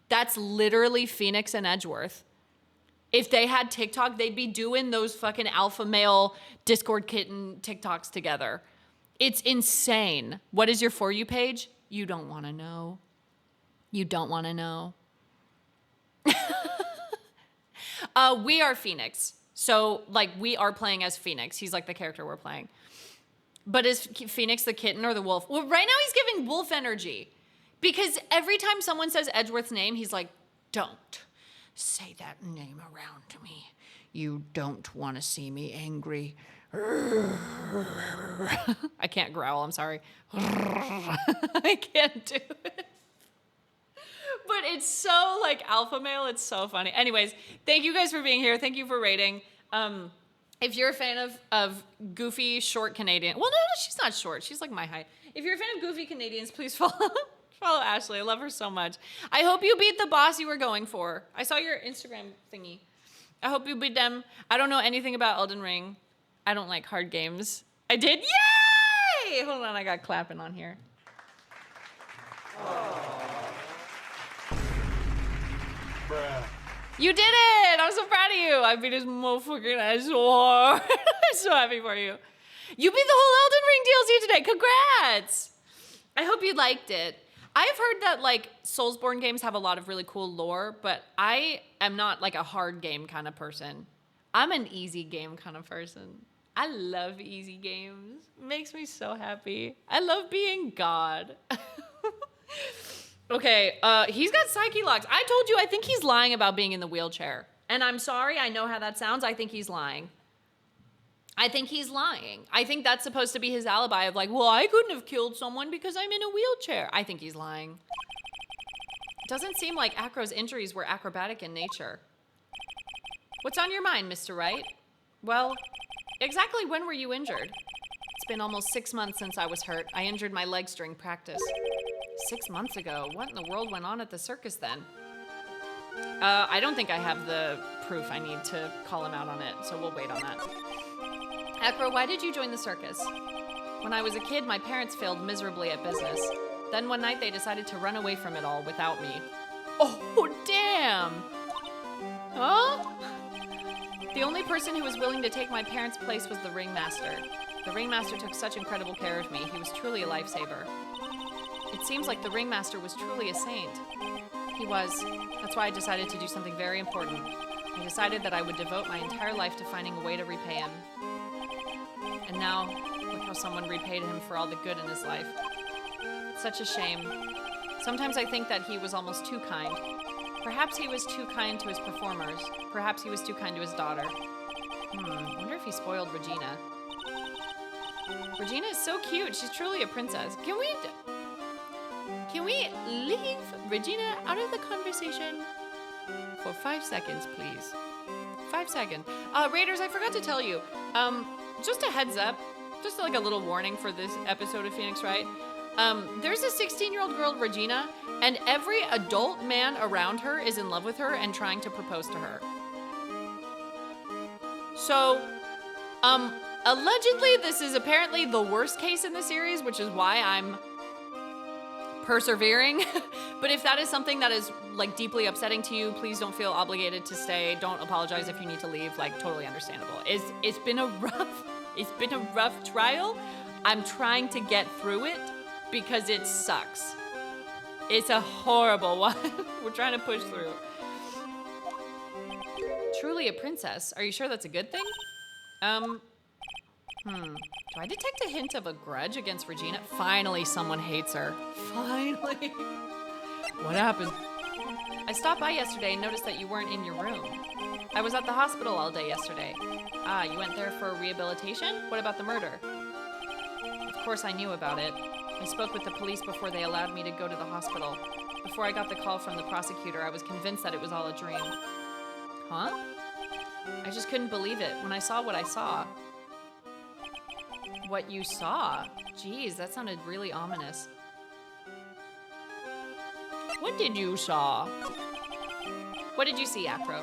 That's literally Phoenix and Edgeworth. If they had TikTok, they'd be doing those fucking alpha male Discord kitten TikToks together. It's insane. What is your For You page? You don't want to know. You don't want to know. We are Phoenix. So, like, we are playing as Phoenix. He's like the character we're playing. But is Phoenix the kitten or the wolf? Well, right now he's giving wolf energy. Because every time someone says Edgeworth's name, he's like, don't say that name around to me. You don't want to see me angry. I can't growl, I'm sorry. I can't do it. But it's so like alpha male, it's so funny. Anyways, thank you guys for being here. Thank you for rating. If you're a fan of goofy, short Canadian, well, no, she's not short. She's like my height. If you're a fan of goofy Canadians, please follow Ashley. I love her so much. I hope you beat the boss you were going for. I saw your Instagram thingy. I hope you beat them. I don't know anything about Elden Ring. I don't like hard games. I did? Yay! Hold on, I got clapping on here. Bruh. You did it! I'm so proud of you. I beat his motherfucking ass so hard. I'm so happy for you. You beat the whole Elden Ring DLC today. Congrats! I hope you liked it. I've heard that like Soulsborne games have a lot of really cool lore, but I am not like a hard game kind of person. I'm an easy game kind of person. I love easy games. It makes me so happy. I love being God. Okay, he's got psyche locks. I told you I think he's lying about being in the wheelchair. And I'm sorry, I know how that sounds. I think he's lying. I think he's lying. I think that's supposed to be his alibi of like, well, I couldn't have killed someone because I'm in a wheelchair. I think he's lying. It doesn't seem like Acro's injuries were acrobatic in nature. What's on your mind, Mr. Wright? Well, exactly when were you injured? It's been almost 6 months since I was hurt. I injured my legs during practice. 6 months ago? What in the world went on at the circus then? I don't think I have the proof I need to call him out on it, so we'll wait on that. Acro, why did you join the circus? When I was a kid, my parents failed miserably at business. Then one night they decided to run away from it all without me. Oh, damn! Huh? The only person who was willing to take my parents' place was the ringmaster. The ringmaster took such incredible care of me. He was truly a lifesaver. It seems like the ringmaster was truly a saint. He was. That's why I decided to do something very important. I decided that I would devote my entire life to finding a way to repay him. And now, look how someone repaid him for all the good in his life. It's such a shame. Sometimes I think that he was almost too kind. Perhaps he was too kind to his performers. Perhaps he was too kind to his daughter. Wonder if he spoiled Regina. Regina is so cute. She's truly a princess. Can we leave Regina out of the conversation for 5 seconds, please? 5 seconds. Raiders, I forgot to tell you. Just a heads up, just like a little warning for this episode of Phoenix Wright. There's a 16-year-old girl, Regina, and every adult man around her is in love with her and trying to propose to her. So, allegedly, this is apparently the worst case in the series, which is why I'm persevering. But if that is something that is like deeply upsetting to you, please don't feel obligated to stay. Don't apologize if you need to leave. Like, totally understandable. It's been a rough trial. I'm trying to get through it because it sucks. It's a horrible one. We're trying to push through. Truly a princess. Are you sure that's a good thing? Do I detect a hint of a grudge against Regina? Finally, someone hates her. Finally. What happened? I stopped by yesterday and noticed that you weren't in your room. I was at the hospital all day yesterday. Ah, you went there for rehabilitation? What about the murder? Of course I knew about it. I spoke with the police before they allowed me to go to the hospital. Before I got the call from the prosecutor, I was convinced that it was all a dream. Huh? I just couldn't believe it when I saw what I saw. What you saw? Geez, that sounded really ominous. What did you saw? What did you see, Acro?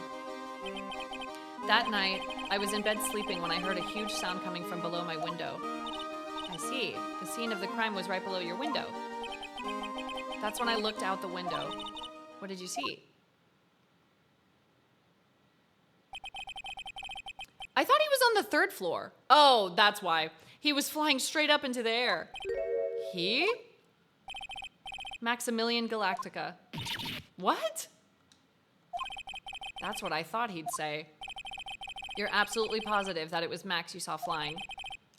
That night, I was in bed sleeping when I heard a huge sound coming from below my window. I see. The scene of the crime was right below your window. That's when I looked out the window. What did you see? I thought he was on the 3rd floor. Oh, that's why. He was flying straight up into the air. He? Maximilian Galactica. What? That's what I thought he'd say. You're absolutely positive that it was Max you saw flying.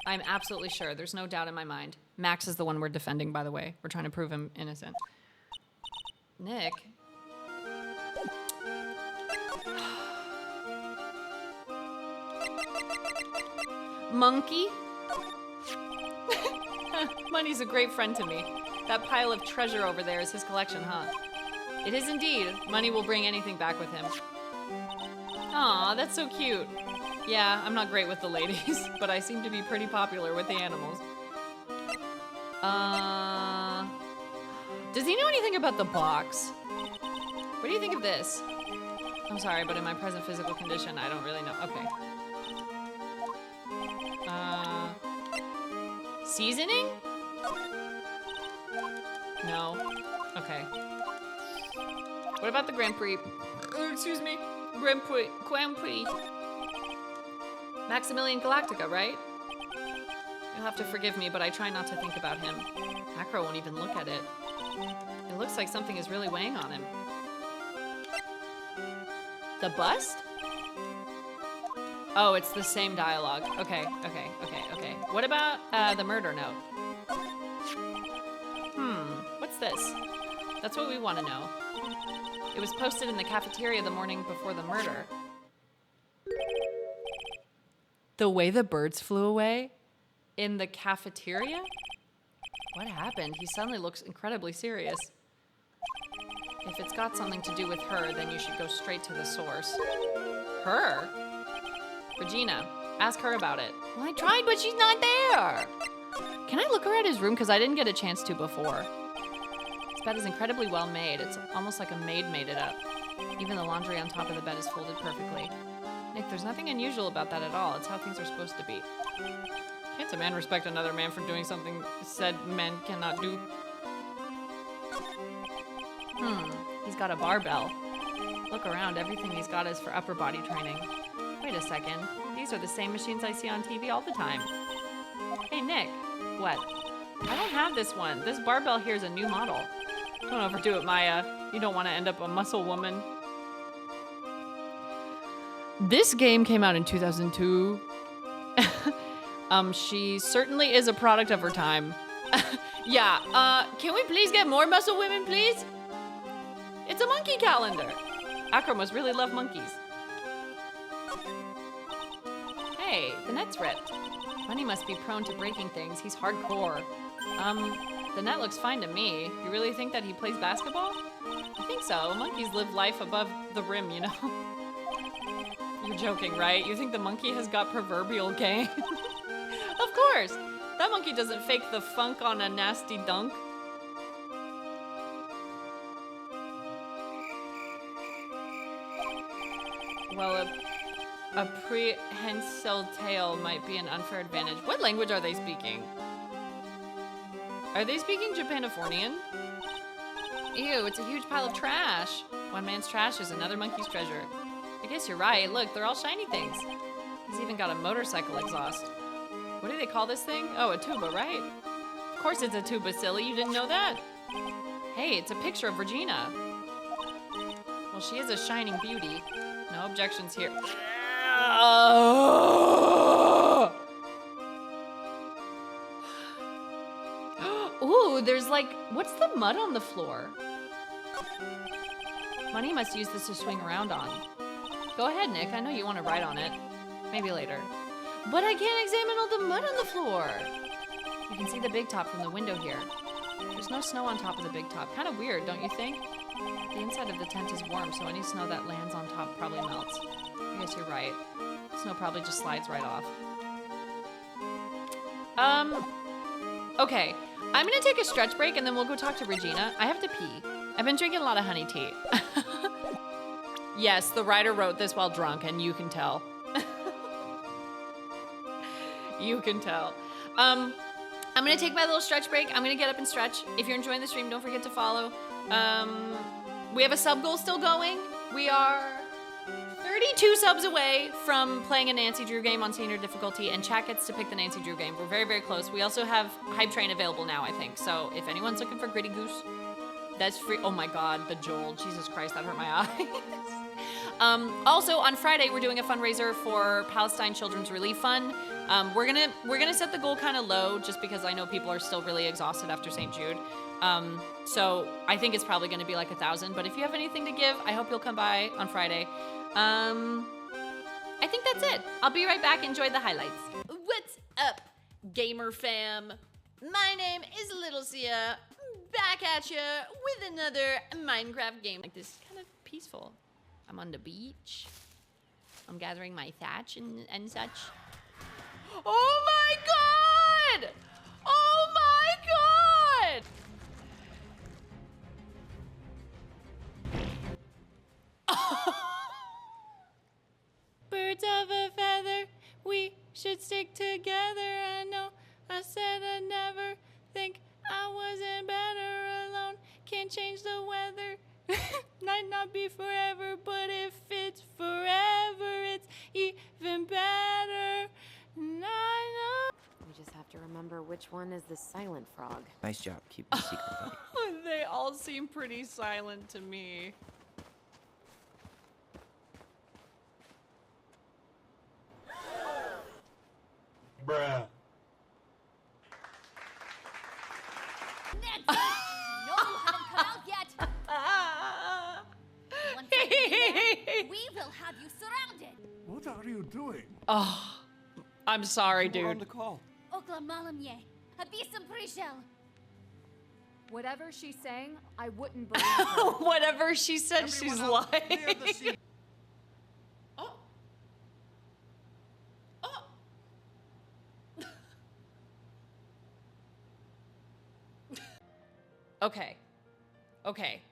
I'm absolutely sure. There's no doubt in my mind. Max is the one we're defending, by the way. We're trying to prove him innocent. Nick? Monkey? Money's a great friend to me. That pile of treasure over there is his collection, huh? It is indeed. Money will bring anything back with him. Aw, that's so cute. Yeah, I'm not great with the ladies, but I seem to be pretty popular with the animals. Does he know anything about the box? What do you think of this? I'm sorry, but in my present physical condition, I don't really know. Okay. Seasoning? No. Okay. What about the Grand Prix? Excuse me. Grand Prix. Maximilian Galactica, right? You'll have to forgive me, but I try not to think about him. Acro won't even look at it. It looks like something is really weighing on him. The bust? Oh, it's the same dialogue. Okay. What about the murder note? What's this? That's what we want to know. It was posted in the cafeteria the morning before the murder. The way the birds flew away? In the cafeteria? What happened? He suddenly looks incredibly serious. If it's got something to do with her, then you should go straight to the source. Her? Regina, ask her about it. Well, I tried, but she's not there. Can I look her at his room? Because I didn't get a chance to before. His bed is incredibly well made. It's almost like a maid made it up. Even the laundry on top of the bed is folded perfectly. Nick, there's nothing unusual about that at all. It's how things are supposed to be. Can't a man respect another man for doing something said men cannot do? He's got a barbell. Look around, everything he's got is for upper body training. Wait a second, these are the same machines I see on TV all the time. Hey Nick, what? I don't have this one. This barbell here is a new model. Don't overdo it, Maya. You don't want to end up a muscle woman. This game came out in 2002. She certainly is a product of her time. Yeah, can we please get more muscle women, please? It's a monkey calendar. Acro must really love monkeys. Hey, the net's ripped. Money must be prone to breaking things. He's hardcore. The net looks fine to me. You really think that he plays basketball? I think so. Monkeys live life above the rim, you know? You're joking, right? You think the monkey has got proverbial game? Of course! That monkey doesn't fake the funk on a nasty dunk. Well, a prehensile tail might be an unfair advantage. What language are they speaking? Are they speaking Japanifornian? Ew, it's a huge pile of trash. One man's trash is another monkey's treasure. I guess you're right. Look, they're all shiny things. He's even got a motorcycle exhaust. What do they call this thing? Oh, a tuba, right? Of course it's a tuba, silly. You didn't know that? Hey, it's a picture of Regina. Well, she is a shining beauty. No objections here. Ooh, there's like, what's the mud on the floor? Money must use this to swing around on. Go ahead, Nick. I know you want to ride on it. Maybe later. But I can't examine all the mud on the floor. You can see the big top from the window here. There's no snow on top of the big top. Kind of weird, don't you think? The inside of the tent is warm, so any snow that lands on top probably melts. I guess you're right. Snow probably just slides right off. Okay. I'm gonna take a stretch break and then we'll go talk to Regina. I have to pee. I've been drinking a lot of honey tea. Yes, the writer wrote this while drunk, and you can tell. You can tell. I'm gonna take my little stretch break. I'm gonna get up and stretch. If you're enjoying the stream, don't forget to follow. We have a sub goal still going. We are 32 subs away from playing a Nancy Drew game on senior difficulty, and chat gets to pick the Nancy Drew game. We're very, very close. We also have Hype Train available now, I think. So if anyone's looking for Gritty Goose, that's free. Oh my God, the Joel. Jesus Christ, that hurt my eyes. Also on Friday, we're doing a fundraiser for Palestine Children's Relief Fund. We're gonna set the goal kind of low, just because I know people are still really exhausted after St. Jude. So I think it's probably gonna be like 1,000. But if you have anything to give, I hope you'll come by on Friday. I think that's it. I'll be right back. Enjoy the highlights. What's up, gamer fam? My name is littlesiha. Back at you with another Minecraft game. Like this, kind of peaceful. I'm on the beach. I'm gathering my thatch and such. Oh my God! Oh my God! Birds of a feather, we should stick together. I know I said I'd never think I wasn't better alone. Can't change the weather. Might not be forever, but if it's forever, it's even better. And I know. We just have to remember which one is the silent frog. Nice job keeping the secret, buddy. They all seem pretty silent to me. Bruh. Nancy! No, you haven't come out yet! Once I get there, we will have you surrounded! What are you doing? Oh, I'm sorry, We're on dude. the call. Oklamalamye, Abisam Prishel. Whatever she's saying, I wouldn't believe her. Whatever she said, she's lying. Oh. Oh. Okay. Okay.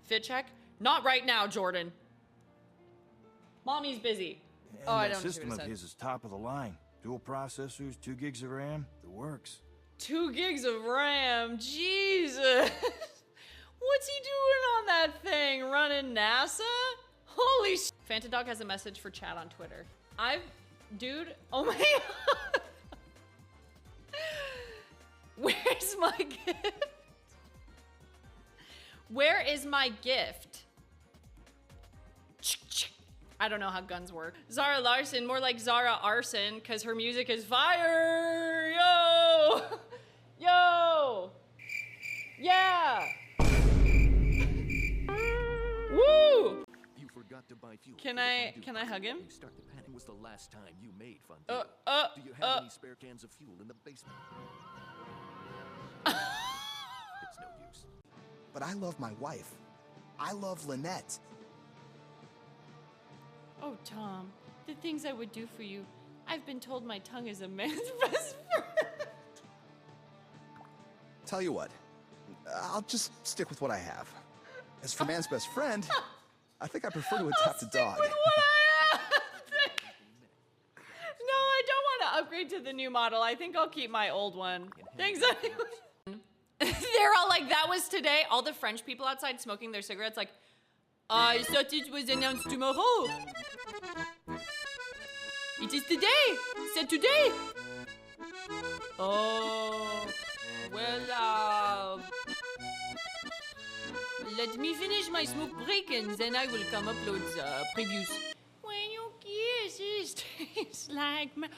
Fit check? Not right now, Jordan. Mommy's busy. Oh, I that don't know system what of it said. his is top of the line. Dual processors, 2 gigs of RAM. It works. 2 gigs of RAM. Jesus. What's he doing on that thing? Running NASA? Holy sh! Fantadog has a message for chat on Twitter. Dude, oh my God. Where's my gift? Where is my gift? I don't know how guns work. Zara Larson, more like Zara Arson, because her music is fire. Yo! Yo! Yeah! Woo! You forgot to buy fuel. Can I hug him? Start the panic was the last time you made fun. Do you have any spare cans of fuel in the basement? It's no use. But I love my wife. I love Lynette. Oh, Tom, the things I would do for you. I've been told my tongue is a man's best friend. Tell you what, I'll just stick with what I have. As for man's best friend, I think I prefer to adopt a dog. With what I have. No, I don't want to upgrade to the new model. I think I'll keep my old one. Thanks. They're all like, that was today. All the French people outside smoking their cigarettes like, I thought it was announced tomorrow. It is today. Said today. Oh, well, let me finish my smoke break and then I will come upload the previews. When you kiss, it tastes like my...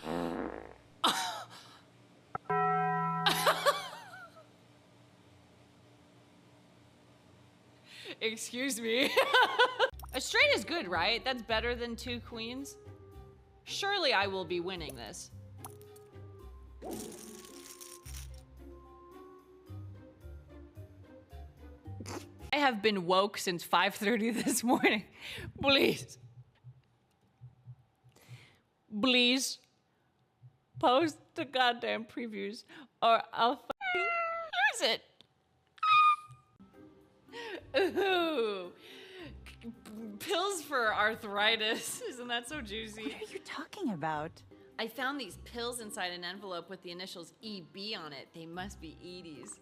Excuse me. A straight is good, right? That's better than 2 queens. Surely I will be winning this. I have been woke since 5:30 this morning. Please. Please. Post the goddamn previews or I'll f***ing lose it. Ooh. Pills for arthritis. Isn't that so juicy? What are you talking about? I found these pills inside an envelope with the initials EB on it. They must be Edie's.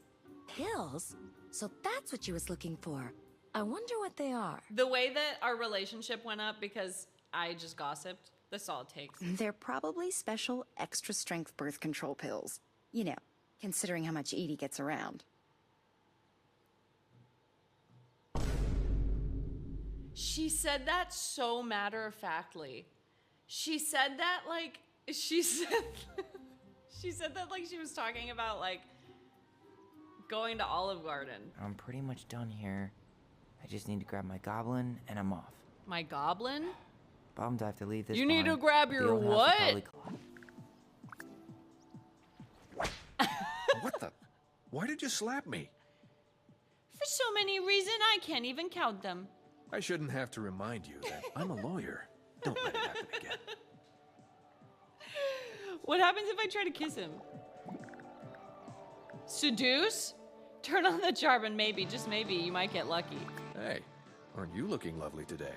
Pills? So that's what you was looking for. I wonder what they are. The way that our relationship went up because I just gossiped, that's all it takes. They're probably special extra strength birth control pills. You know, considering how much Edie gets around. She said that so matter-of-factly. She said that like, she said that like she was talking about like going to Olive Garden. I'm pretty much done here. I just need to grab my goblin and I'm off. My goblin? Bummed I have to leave this. You need to barn. grab The your old house will what? probably What the? Why did you slap me? For so many reasons, I can't even count them. I shouldn't have to remind you that I'm a lawyer. Don't let it happen again. What happens if I try to kiss him? Seduce? Turn on the charm and maybe, just maybe, you might get lucky. Hey, aren't you looking lovely today?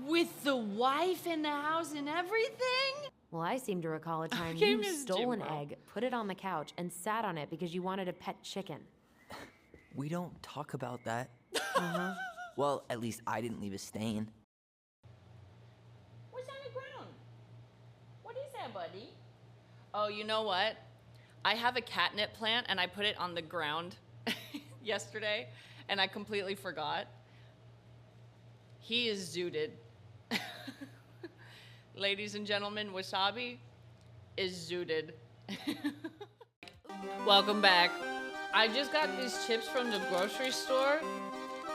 With the wife in the house and everything? Well, I seem to recall a time Okay, you Miss stole an Jimbo. egg, put it on the couch, and sat on it because you wanted a pet chicken. We don't talk about that. Well, at least I didn't leave a stain. What's on the ground? What is that, buddy? Oh, you know what? I have a catnip plant and I put it on the ground yesterday and I completely forgot. He is zooted. Ladies and gentlemen, Wasabi is zooted. Welcome back. I just got these chips from the grocery store.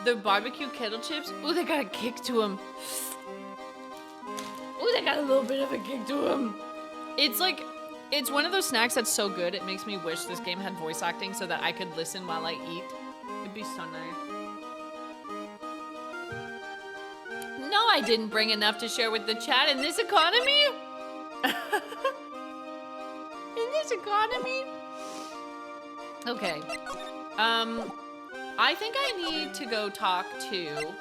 The barbecue kettle chips. Ooh, they got a kick to them. Ooh, they got a little bit of a kick to them. It's like, it's one of those snacks that's so good, it makes me wish this game had voice acting so that I could listen while I eat. It'd be so nice. No, I didn't bring enough to share with the chat in this economy. In this economy? Okay. I think I need to go talk to...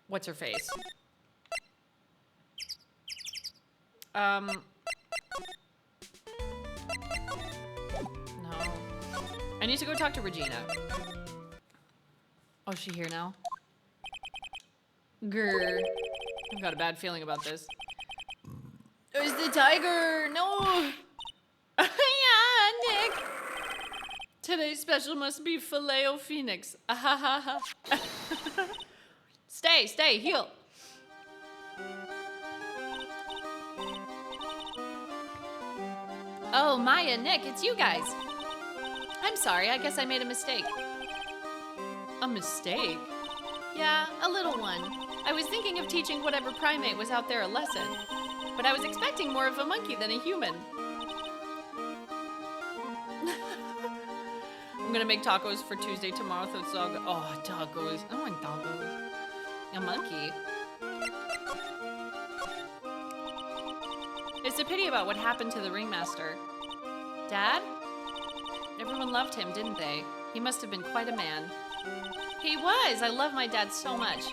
What's her face? No. I need to go talk to Regina. Oh, is she here now? Grr. I've got a bad feeling about this. There's the tiger! No! Yeah, Nick! Today's special must be Filet-O-Phoenix. Ahahaha. Stay, heal. Oh, Maya, Nick, it's you guys. I'm sorry, I guess I made a mistake. A mistake? Yeah, a little one. I was thinking of teaching whatever primate was out there a lesson, but I was expecting more of a monkey than a human. I'm gonna make tacos for Tuesday tomorrow, so it's all good. Oh, tacos. I want tacos. A monkey. It's a pity about what happened to the ringmaster. Dad? Everyone loved him, didn't they? He must have been quite a man. He was! I love my dad so much.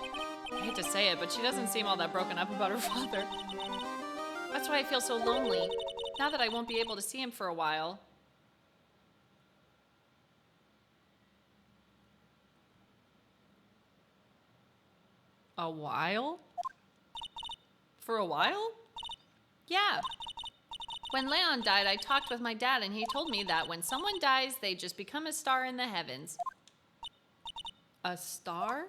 I hate to say it, but she doesn't seem all that broken up about her father. That's why I feel so lonely, now that I won't be able to see him for a while. A while? For a while? Yeah. When Leon died, I talked with my dad and he told me that when someone dies, they just become a star in the heavens. A star?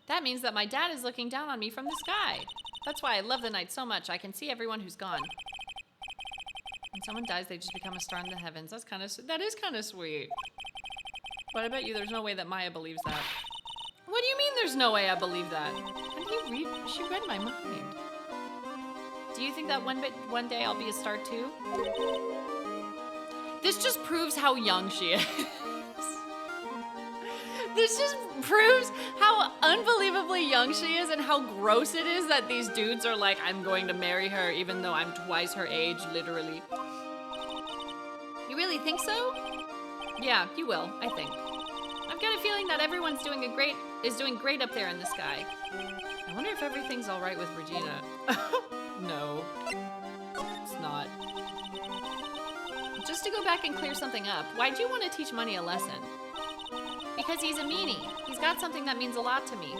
That means that my dad is looking down on me from the sky. That's why I love the night so much. I can see everyone who's gone. When someone dies, they just become a star in the heavens. That is kind of sweet. But I bet you there's no way that Maya believes that. What do you mean there's no way I believe that? How do you read? She read my mind. Do you think that one day I'll be a star too? This just proves how young she is. This just proves how unbelievably young she is and how gross it is that these dudes are like, I'm going to marry her even though I'm twice her age, literally. You really think so? Yeah, you will, I think. I've got a feeling that everyone's doing great up there in the sky. I wonder if everything's all right with Regina. No, it's not. Just to go back and clear something up, why'd you want to teach Money a lesson? Because he's a meanie. He's got something that means a lot to me.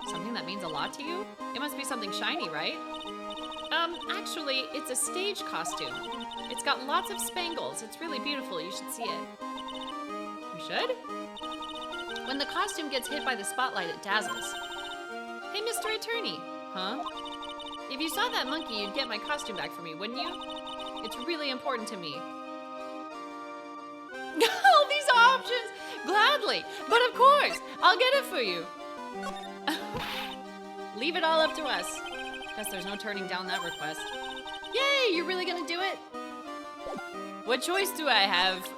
Something that means a lot to you? It must be something shiny, right? Actually, it's a stage costume. It's got lots of spangles. It's really beautiful. You should see it. You should? When the costume gets hit by the spotlight, it dazzles. Hey, Mr. Attorney. Huh? If you saw that monkey, you'd get my costume back for me, wouldn't you? It's really important to me. All these options! Gladly! But of course! I'll get it for you! Leave it all up to us. Guess there's no turning down that request. Yay! You're really gonna do it? What choice do I have?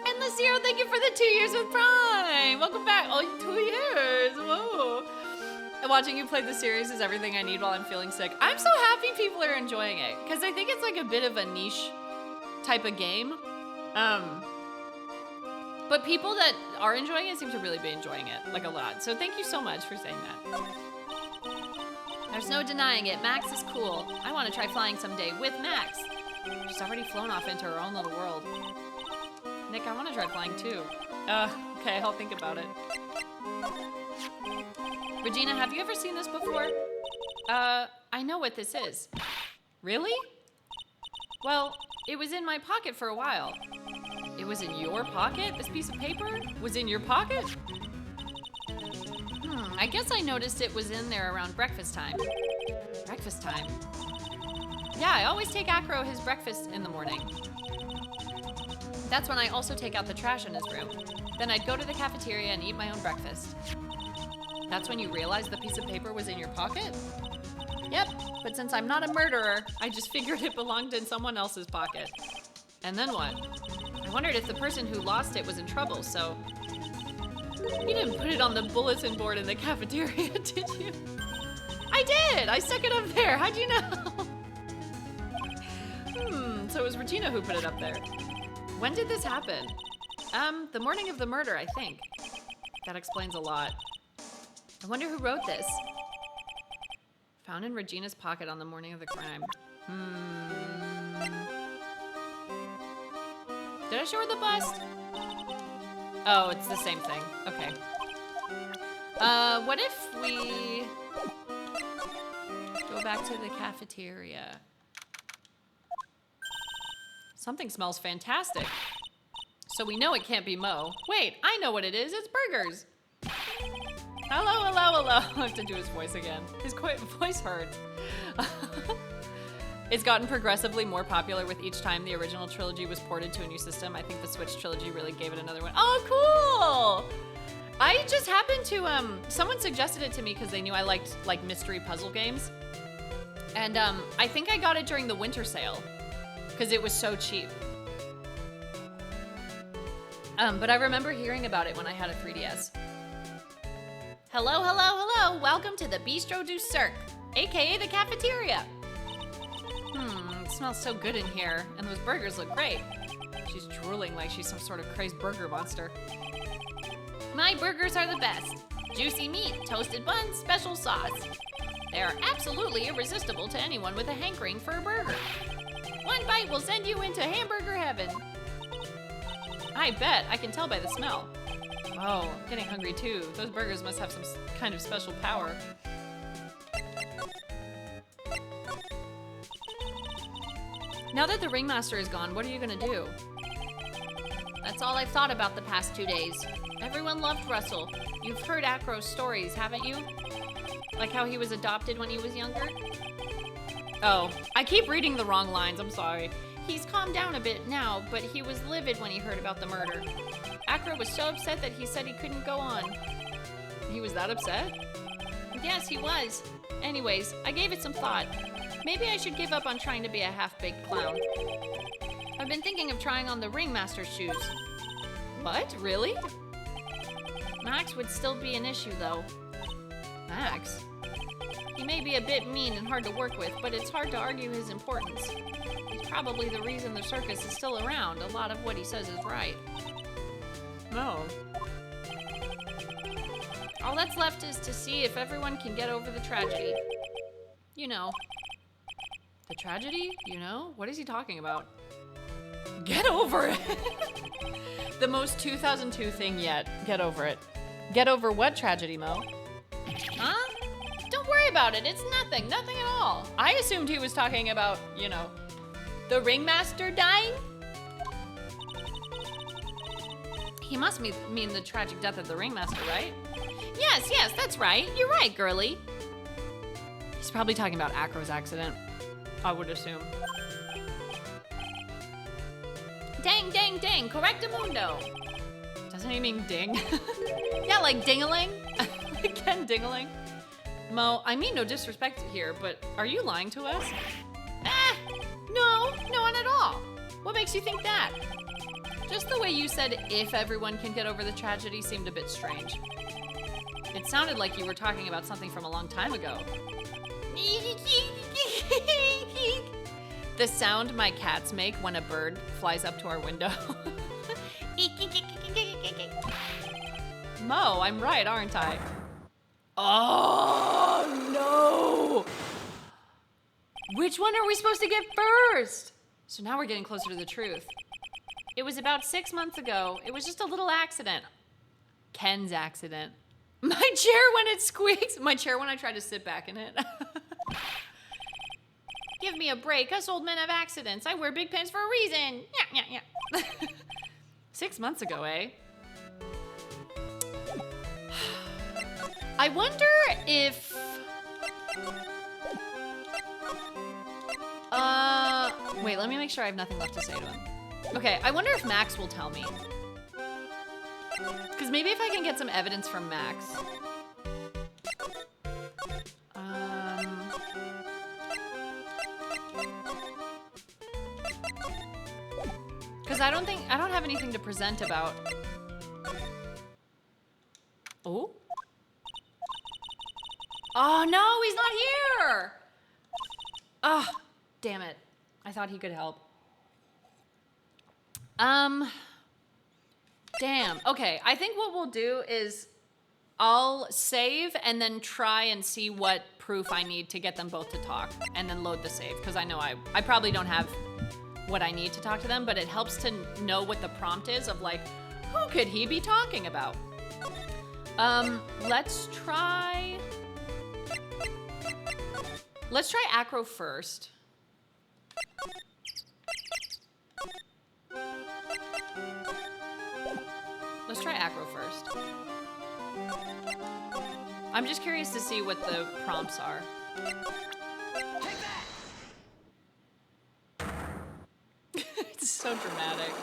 Endless Zero, thank you for the 2 years with Prime! Welcome back! Oh, 2 years! Whoa! Watching you play the series is everything I need while I'm feeling sick. I'm so happy people are enjoying it, because I think it's like a bit of a niche type of game. But people that are enjoying it seem to really be enjoying it, like a lot. So thank you so much for saying that. There's no denying it. Max is cool. I want to try flying someday with Max. She's already flown off into her own little world. Nick, I want to try flying too. Okay, I'll think about it. Regina, have you ever seen this before? I know what this is. Really? Well, it was in my pocket for a while. It was in your pocket? This piece of paper was in your pocket? I guess I noticed it was in there around breakfast time. Breakfast time? Yeah, I always take Acro his breakfast in the morning. That's when I also take out the trash in his room. Then I'd go to the cafeteria and eat my own breakfast. That's when you realized the piece of paper was in your pocket? Yep, but since I'm not a murderer, I just figured it belonged in someone else's pocket. And then what? I wondered if the person who lost it was in trouble, so... You didn't put it on the bulletin board in the cafeteria, did you? I did! I stuck it up there. How'd you know? So it was Regina who put it up there. When did this happen? The morning of the murder, I think. That explains a lot. I wonder who wrote this. Found in Regina's pocket on the morning of the crime. Did I show her the bust? Oh, it's the same thing. Okay. What if we go back to the cafeteria? Something smells fantastic. So we know it can't be Mo. Wait, I know what it is. It's burgers. Hello, hello, hello. I have to do his voice again. His voice hurts. It's gotten progressively more popular with each time the original trilogy was ported to a new system. I think the Switch trilogy really gave it another one. Oh, cool! I just happened to, someone suggested it to me because they knew I liked, like, mystery puzzle games. And, I think I got it during the winter sale because it was so cheap. But I remember hearing about it when I had a 3DS. Hello, hello, hello! Welcome to the Bistro du Cirque, aka the cafeteria. It smells so good in here, and those burgers look great. She's drooling like she's some sort of crazed burger monster. My burgers are the best. Juicy meat, toasted buns, special sauce. They are absolutely irresistible to anyone with a hankering for a burger. One bite will send you into hamburger heaven. I bet, I can tell by the smell. Oh, I'm getting hungry too. Those burgers must have some kind of special power. Now that the ringmaster is gone, what are you gonna do? That's all I've thought about the past 2 days. Everyone loved Russell. You've heard Acro's stories, haven't you? Like how he was adopted when he was younger? Oh, I keep reading the wrong lines, I'm sorry. He's calmed down a bit now, but he was livid when he heard about the murder. Acro was so upset that he said he couldn't go on. He was that upset? Yes, he was. Anyways, I gave it some thought. Maybe I should give up on trying to be a half-baked clown. I've been thinking of trying on the ringmaster's shoes. What? Really? Max would still be an issue, though. Max? He may be a bit mean and hard to work with, but it's hard to argue his importance. He's probably the reason the circus is still around. A lot of what he says is right. No. All that's left is to see if everyone can get over the tragedy. You know. The tragedy? You know? What is he talking about? Get over it! The most 2002 thing yet. Get over it. Get over what tragedy, Mo? Huh? Don't worry about it. It's nothing. Nothing at all. I assumed he was talking about, you know, the ringmaster dying? He must mean the tragic death of the ringmaster, right? Yes, yes, that's right. You're right, girly. He's probably talking about Acro's accident, I would assume. Dang, dang, dang. Correctamundo. Doesn't he mean ding? Yeah, like ding-a-ling. Like Ken Ding-a-ling. Mo, I mean no disrespect here, but are you lying to us? No, not at all. What makes you think that? Just the way you said if everyone can get over the tragedy seemed a bit strange. It sounded like you were talking about something from a long time ago. The sound my cats make when a bird flies up to our window. Mo, I'm right, aren't I? Oh, no! Which one are we supposed to get first? So now we're getting closer to the truth. It was about 6 months ago. It was just a little accident. Ken's accident. My chair when it squeaks. My chair when I try to sit back in it. Give me a break. Us old men have accidents. I wear big pants for a reason. Yeah. 6 months ago, eh? I wonder if... Wait, let me make sure I have nothing left to say to him. Okay, I wonder if Max will tell me. Because maybe if I can get some evidence from Max. Because I don't have anything to present about. Oh? Oh no, he's not here! Oh, damn it. I thought he could help. Damn. Okay, I think what we'll do is I'll save and then try and see what proof I need to get them both to talk and then load the save, because I know I probably don't have what I need to talk to them, but it helps to know what the prompt is of like, who could he be talking about? Let's try Acro first. Let's try Acro first. I'm just curious to see what the prompts are. It's so dramatic.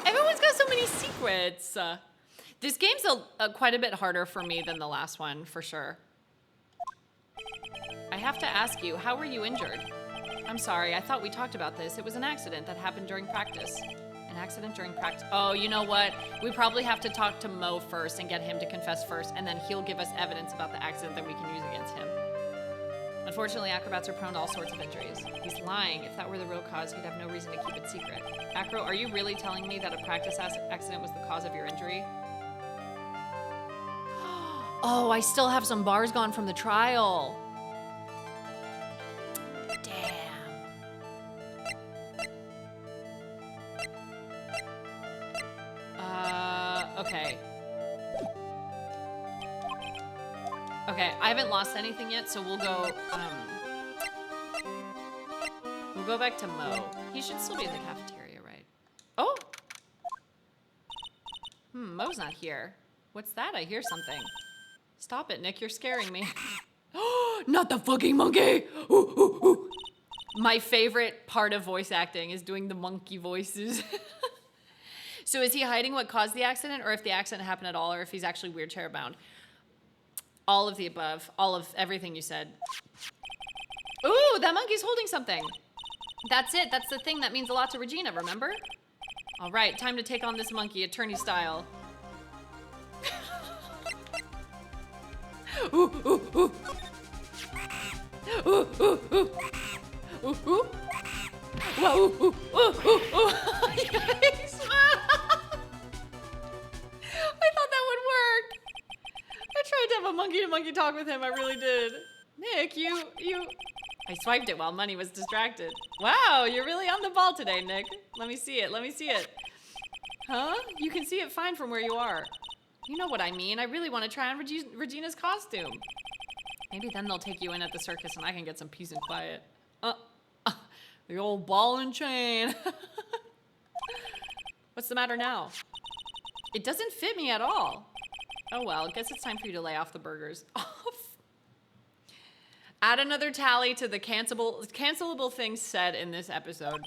Everyone's got so many secrets. This game's quite a bit harder for me than the last one, for sure. I have to ask you, how were you injured? I'm sorry, I thought we talked about this. It was an accident that happened during practice. An accident during practice. Oh, you know what? We probably have to talk to Mo first and get him to confess first, and then he'll give us evidence about the accident that we can use against him. Unfortunately, acrobats are prone to all sorts of injuries. He's lying. If that were the real cause, he'd have no reason to keep it secret. Acro, are you really telling me that a practice accident was the cause of your injury? Oh, I still have some bars gone from the trial. Okay. Okay, I haven't lost anything yet, so we'll go back to Mo. He should still be in the cafeteria, right? Oh! Mo's not here. What's that? I hear something. Stop it, Nick, you're scaring me. Not the fucking monkey! Ooh, ooh, ooh. My favorite part of voice acting is doing the monkey voices. So is he hiding what caused the accident, or if the accident happened at all, or if he's actually wheelchair bound? All of the above. All of everything you said. Ooh, that monkey's holding something. That's it. That's the thing that means a lot to Regina, remember? All right, time to take on this monkey, attorney style. Ooh, ooh, ooh. Ooh, ooh, ooh. Ooh, ooh. Whoa, ooh, ooh, ooh, ooh, ooh. Yikes. I thought that would work. I tried to have a monkey-to-monkey talk with him. I really did. Nick, you... I swiped it while Money was distracted. Wow, you're really on the ball today, Nick. Let me see it. Let me see it. Huh? You can see it fine from where you are. You know what I mean. I really want to try on Regina's costume. Maybe then they'll take you in at the circus and I can get some peace and quiet. The old ball and chain. What's the matter now? It doesn't fit me at all. Oh well, guess it's time for you to lay off the burgers. Add another tally to the cancelable things said in this episode.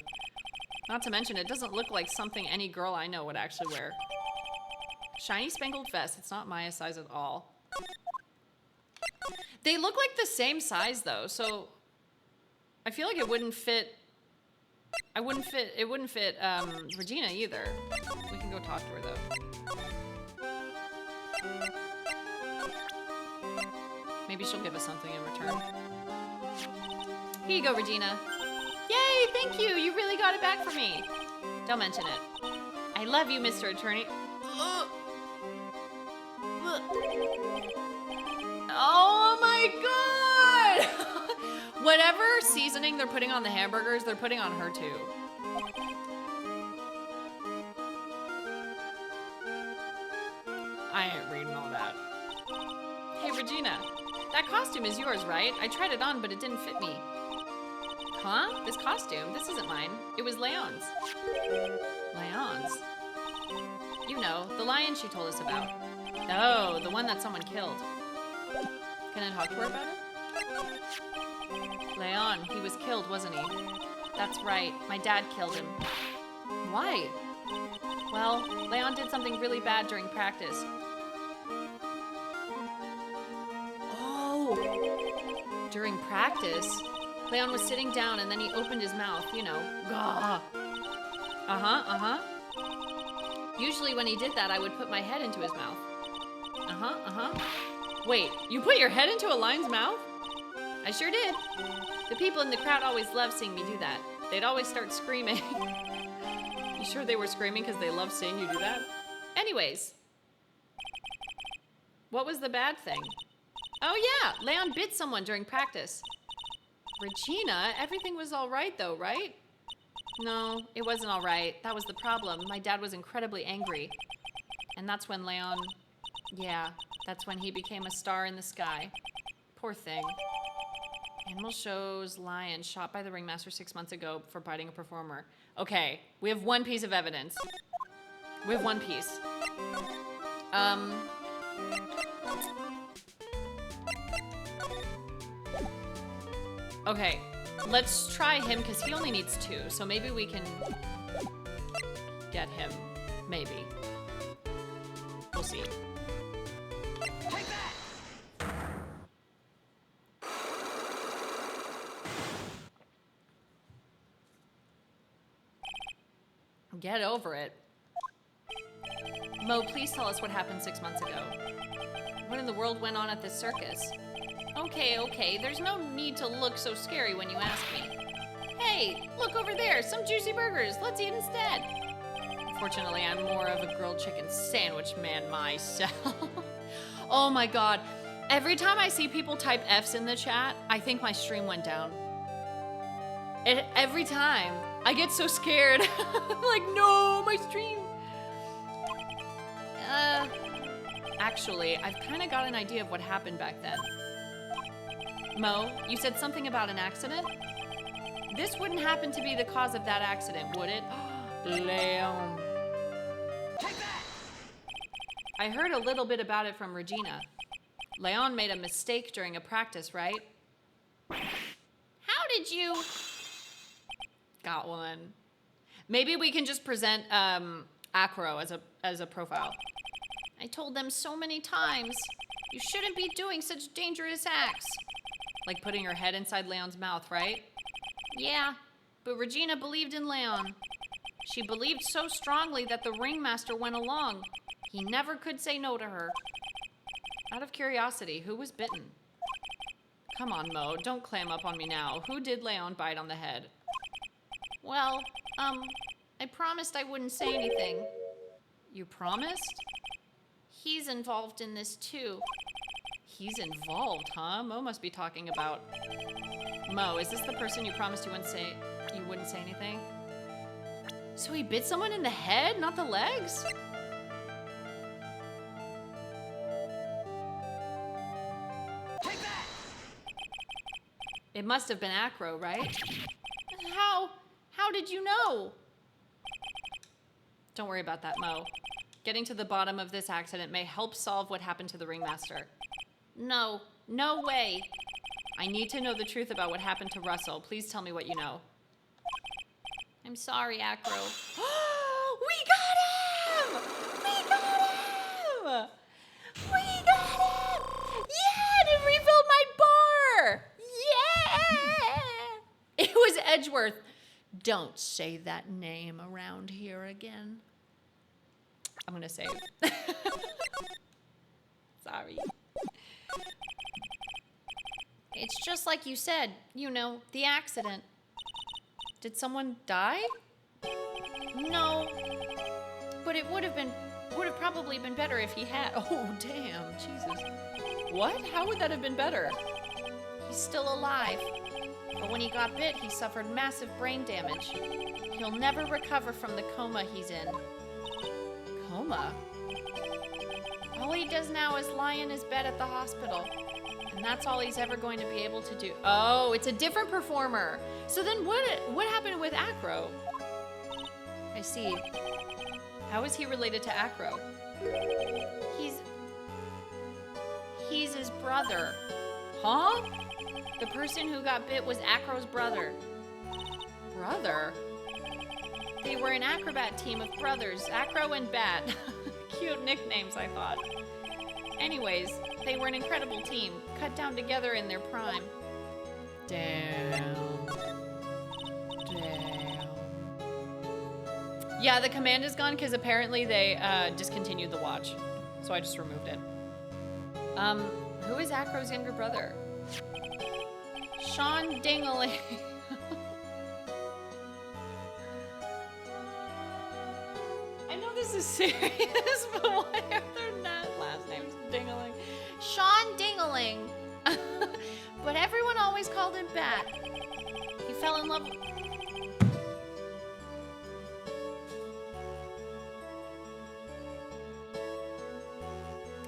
Not to mention, it doesn't look like something any girl I know would actually wear. Shiny spangled vest. It's not Maya's size at all. They look like the same size though, so I feel like it wouldn't fit. It wouldn't fit Regina either. We can go talk to her though. Maybe she'll give us something in return. Here you go, Regina. Yay, thank you. You really got it back for me. Don't mention it. I love you, Mr. Attorney. Oh my god! Whatever seasoning they're putting on the hamburgers, they're putting on her too. I ain't reading all that. Hey, Regina. That costume is yours, right? I tried it on, but it didn't fit me. Huh? This costume? This isn't mine. It was Leon's. Leon's? You know, the lion she told us about. Oh, the one that someone killed. Can I talk to her about it? Leon, he was killed, wasn't he? That's right. My dad killed him. Why? Well, Leon did something really bad during practice. During practice, Leon was sitting down and then he opened his mouth, you know. Gah. Usually when he did that, I would put my head into his mouth. Wait, you put your head into a lion's mouth? I sure did. The people in the crowd always loved seeing me do that. They'd always start screaming. You sure they were screaming because they loved seeing you do that? Anyways. What was the bad thing? Oh yeah, Leon bit someone during practice. Regina, everything was all right though, right? No, it wasn't all right. That was the problem. My dad was incredibly angry. And that's when Leon, that's when he became a star in the sky. Poor thing. Animal shows lion shot by the ringmaster 6 months ago for biting a performer. Okay, we have one piece of evidence. We have one piece. Okay, let's try him because he only needs 2, so maybe we can get him. Maybe. We'll see. Take that! Get over it. Mo, please tell us what happened 6 months ago. What in the world went on at this circus? Okay, there's no need to look so scary when you ask me. Hey, look over there, some juicy burgers, let's eat instead. Unfortunately, I'm more of a grilled chicken sandwich man myself. Oh my god, every time I see people type F's in the chat, I think my stream went down. Every time. I get so scared. Like, no, my stream. Actually, I've kind of got an idea of what happened back then. Mo, you said something about an accident? This wouldn't happen to be the cause of that accident, would it? Leon. Take that! I heard a little bit about it from Regina. Leon made a mistake during a practice, right? How did you... Got one. Maybe we can just present Acro as a profile. I told them so many times, you shouldn't be doing such dangerous acts. Like putting her head inside Leon's mouth, right? Yeah, but Regina believed in Leon. She believed so strongly that the ringmaster went along. He never could say no to her. Out of curiosity, who was bitten? Come on, Mo. Don't clam up on me now. Who did Leon bite on the head? Well, I promised I wouldn't say anything. You promised? He's involved in this too. He's involved, huh? Mo must be talking about... Mo, is this the person you promised you wouldn't say anything? So he bit someone in the head, not the legs? Take that! It must have been Acro, right? How did you know? Don't worry about that, Mo. Getting to the bottom of this accident may help solve what happened to the ringmaster. No way. I need to know the truth about what happened to Russell. Please tell me what you know. I'm sorry, Acro. We got him! We got him! We got him! Yeah, and it refilled my bar! Yeah! It was Edgeworth. Don't say that name around here again. I'm gonna save. Sorry. It's just like you said, you know, the accident. Did someone die? No. But it would have probably been better if he had. Oh, damn, Jesus. What? How would that have been better? He's still alive. But when he got bit, he suffered massive brain damage. He'll never recover from the coma he's in. Coma? All he does now is lie in his bed at the hospital. And that's all he's ever going to be able to do. Oh, it's a different performer. So then what happened with Acro? I see. How is he related to Acro? He's his brother. Huh? The person who got bit was Acro's brother. Brother? They were an acrobat team of brothers, Acro and Bat. Cute nicknames, I thought. Anyways, they were an incredible team, cut down together in their prime. Damn. Yeah, the command is gone because apparently they discontinued the watch. So I just removed it. Who is Acro's younger brother? Sean Dingaling. I know this is serious, but why are their last names Dingaling? Sean Dingaling. But everyone always called him Bat. He fell in love.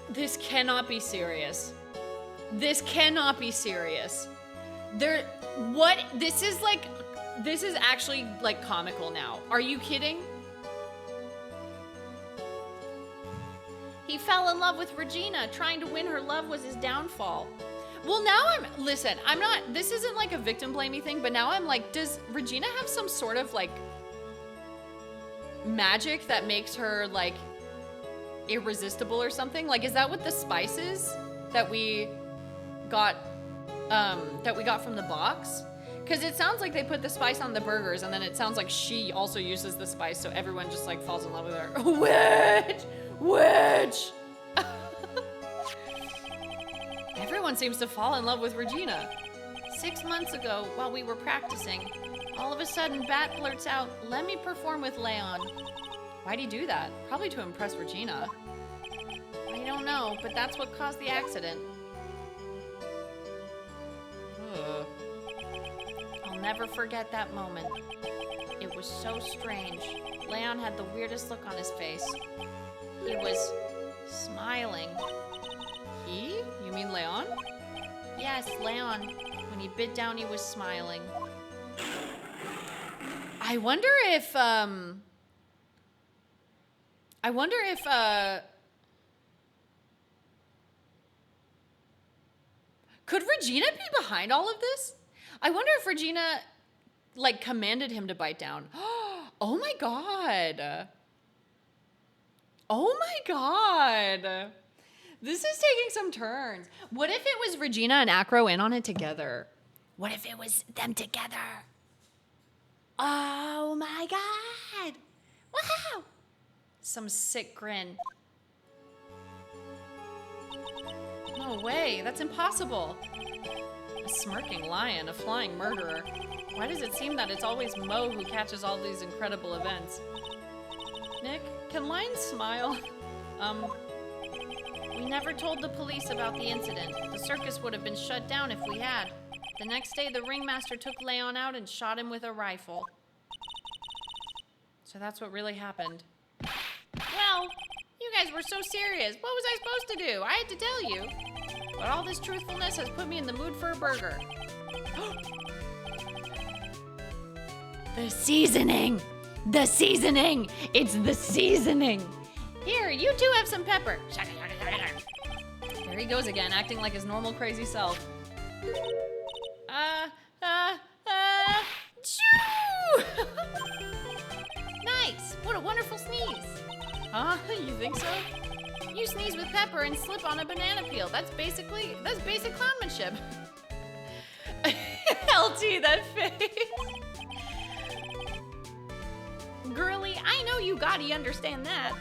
This cannot be serious. This cannot be serious. This is actually like comical now. Are you kidding? He fell in love with Regina. Trying to win her love was his downfall. Well, now this isn't like a victim blamey thing, but now I'm like, does Regina have some sort of like magic that makes her like irresistible or something? Like, is that what the spice is that we got from the box? Because it sounds like they put the spice on the burgers, and then it sounds like she also uses the spice, so everyone just like falls in love with her. Witch! Everyone seems to fall in love with Regina. 6 months ago, while we were practicing, all of a sudden Bat blurts out, "Let me perform with Leon." Why'd he do that? Probably to impress Regina. I don't know, but that's what caused the accident. Ugh. I'll never forget that moment. It was so strange. Leon had the weirdest look on his face. He was smiling. He? You mean Leon? Yes, Leon. When he bit down, he was smiling. I wonder if, could Regina be behind all of this? I wonder if Regina, like, commanded him to bite down. Oh my god. Oh my god. This is taking some turns. What if it was Regina and Acro in on it together? What if it was them together? Oh my god. Wow. Some sick grin. No way, that's impossible. A smirking lion, a flying murderer. Why does it seem that it's always Mo who catches all these incredible events? Nick, can lions smile? We never told the police about the incident. The circus would have been shut down if we had. The next day, the ringmaster took Leon out and shot him with a rifle. So that's what really happened. Well, you guys were so serious. What was I supposed to do? I had to tell you. But all this truthfulness has put me in the mood for a burger. The seasoning! The seasoning! It's the seasoning! Here, you two have some pepper. There he goes again, acting like his normal crazy self. Choo! Nice! What a wonderful sneeze! Huh? You think so? You sneeze with pepper and slip on a banana peel. That's basic clownmanship. LT, that face. Girly, I know you gotta understand that.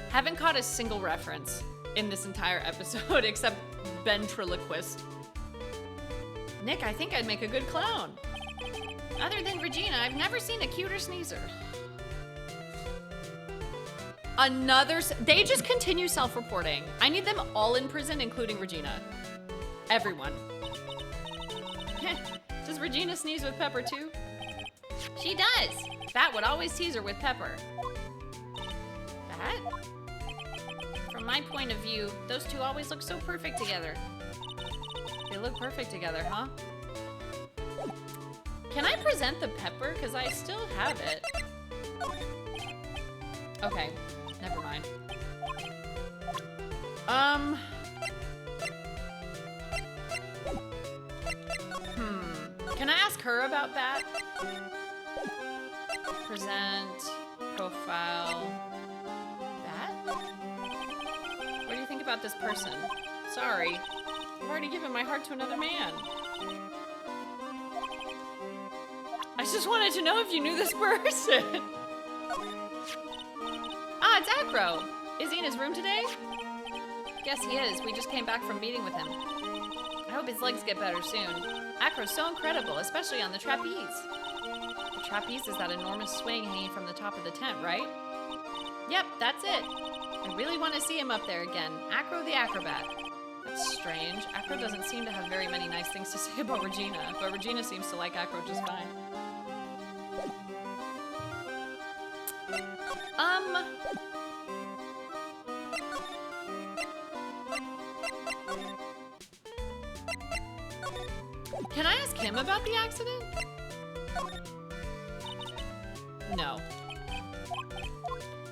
Haven't caught a single reference in this entire episode except ventriloquist. Nick, I think I'd make a good clown. Other than Regina, I've never seen a cuter sneezer. They just continue self-reporting. I need them all in prison, including Regina. Everyone. Does Regina sneeze with pepper too? She does. Bat would always tease her with pepper. Bat? From my point of view, those two always look so perfect together. They look perfect together, huh? Can I present the pepper? Because I still have it. Okay, never mind. Can I ask her about that? Present, profile, that? What do you think about this person? Sorry, I've already given my heart to another man. I just wanted to know if you knew this person. Ah, it's Acro. Is he in his room today? Yes, he is. We just came back from meeting with him. I hope his legs get better soon. Acro's so incredible, especially on the trapeze. The trapeze is that enormous swing hanging from the top of the tent, right? Yep, that's it. I really want to see him up there again. Acro the acrobat. That's strange. Acro doesn't seem to have very many nice things to say about Regina, but Regina seems to like Acro just fine. Can I ask him about the accident? No.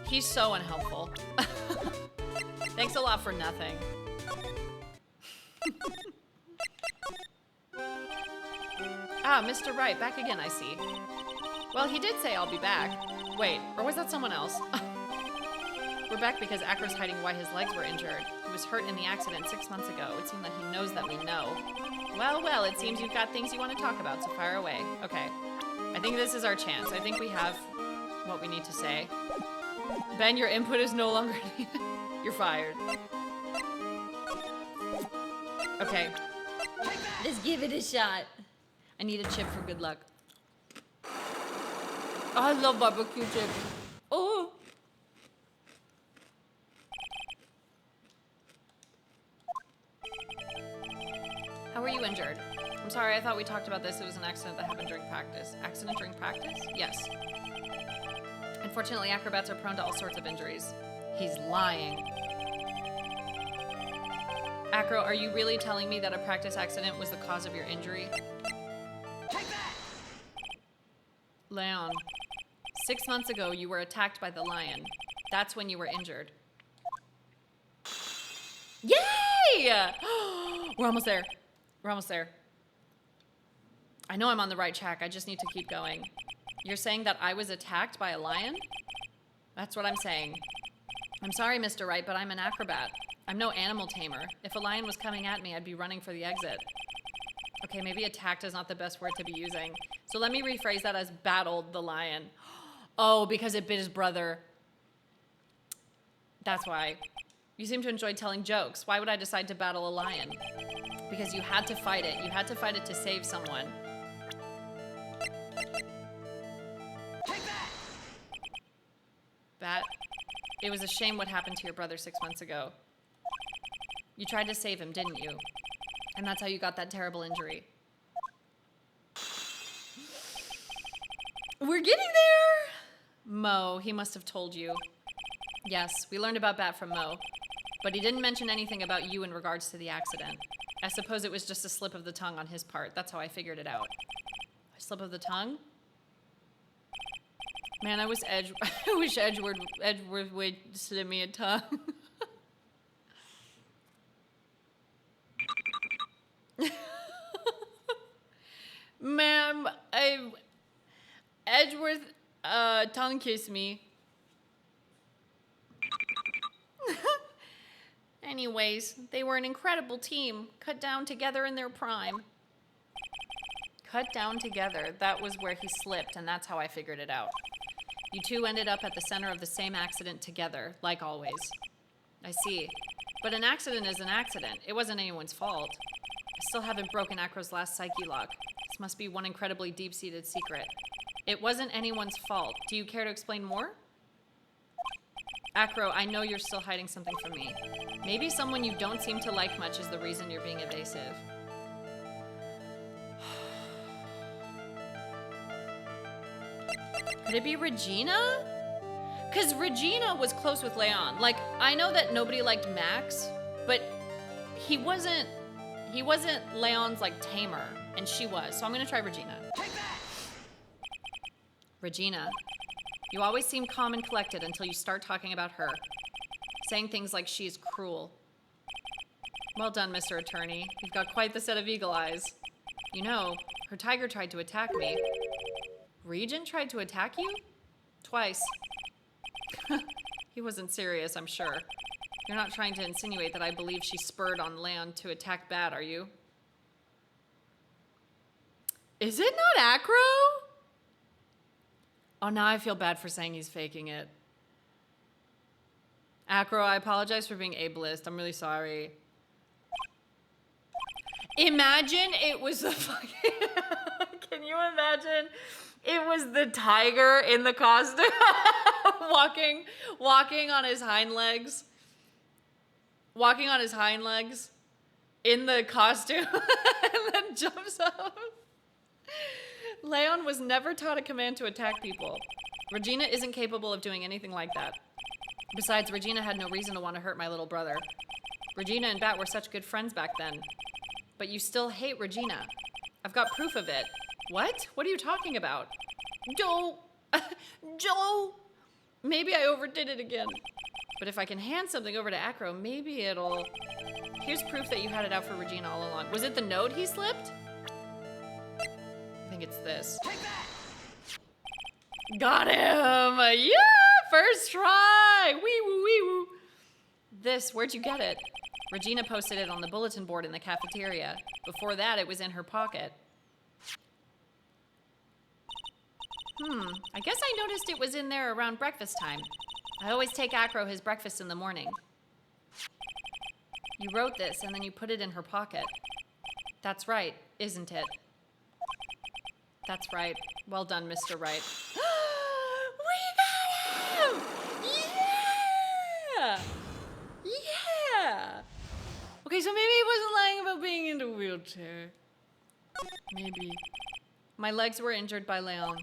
He's so unhelpful. Thanks a lot for nothing. Ah, Mr. Wright, back again, I see. Well, he did say I'll be back. Wait, or was that someone else? We're back because Acro's hiding why his legs were injured. He was hurt in the accident 6 months ago. It seems that he knows that we know. Well, well, it seems you've got things you want to talk about, so fire away. Okay. I think this is our chance. I think we have what we need to say. Ben, your input is no longer needed. You're fired. Okay. Let's give it a shot. I need a chip for good luck. Oh, I love barbecue chips. Oh. How were you injured? I'm sorry, I thought we talked about this. It was an accident that happened during practice. Accident during practice? Yes. Unfortunately, acrobats are prone to all sorts of injuries. He's lying. Acro, are you really telling me that a practice accident was the cause of your injury? Take that! Leon, 6 months ago, you were attacked by the lion. That's when you were injured. Yay! We're almost there. We're almost there. I know I'm on the right track. I just need to keep going. You're saying that I was attacked by a lion? That's what I'm saying. I'm sorry, Mr. Wright, but I'm an acrobat. I'm no animal tamer. If a lion was coming at me, I'd be running for the exit. Okay, maybe attacked is not the best word to be using. So let me rephrase that as battled the lion. Oh, because it bit his brother. That's why. You seem to enjoy telling jokes. Why would I decide to battle a lion? Because you had to fight it. You had to fight it to save someone. Take that! Bat, it was a shame what happened to your brother 6 months ago. You tried to save him, didn't you? And that's how you got that terrible injury. We're getting there! Mo, he must have told you. Yes, we learned about Bat from Mo. But he didn't mention anything about you in regards to the accident. I suppose it was just a slip of the tongue on his part. That's how I figured it out. A slip of the tongue? Man, I wish Edgeworth would slip me a tongue. Ma'am, Edgeworth tongue kissed me. Anyways, they were an incredible team, cut down together in their prime. Cut down together, that was where he slipped, and that's how I figured it out. You two ended up at the center of the same accident together, like always. I see. But an accident is an accident. It wasn't anyone's fault. I still haven't broken Acro's last psyche lock. This must be one incredibly deep-seated secret. It wasn't anyone's fault. Do you care to explain more? Acro, I know you're still hiding something from me. Maybe someone you don't seem to like much is the reason you're being evasive. Could it be Regina? Because Regina was close with Leon. Like, I know that nobody liked Max, but he wasn't Leon's, like, tamer, and she was. So I'm gonna try Regina. Take that! Regina, you always seem calm and collected until you start talking about her. Saying things like she is cruel. Well done, Mr. Attorney. You've got quite the set of eagle eyes. You know, her tiger tried to attack me. Regent tried to attack you? Twice. He wasn't serious, I'm sure. You're not trying to insinuate that I believe she spurred on Leon to attack Bat, are you? Is it not Acro? Oh, now I feel bad for saying he's faking it. Acro, I apologize for being ableist. I'm really sorry. Imagine it was the fucking... Can you imagine? It was the tiger in the costume walking on his hind legs. Walking on his hind legs in the costume and then jumps up. Leon was never taught a command to attack people. Regina isn't capable of doing anything like that. Besides, Regina had no reason to want to hurt my little brother. Regina and Bat were such good friends back then. But you still hate Regina. I've got proof of it. What? What are you talking about? Joe! Joe! Maybe I overdid it again. But if I can hand something over to Acro, maybe it'll... Here's proof that you had it out for Regina all along. Was it the note he slipped? I think it's this. Take that! Got him! Yeah! First try! Wee woo, wee woo. This, where'd you get it? Regina posted it on the bulletin board in the cafeteria. Before that, it was in her pocket. I guess I noticed it was in there around breakfast time. I always take Acro his breakfast in the morning. You wrote this, and then you put it in her pocket. That's right, isn't it? That's right. Well done, Mr. Wright. We got him! Yeah! Yeah! Okay, so maybe he wasn't lying about being in a wheelchair. Maybe. My legs were injured by Leon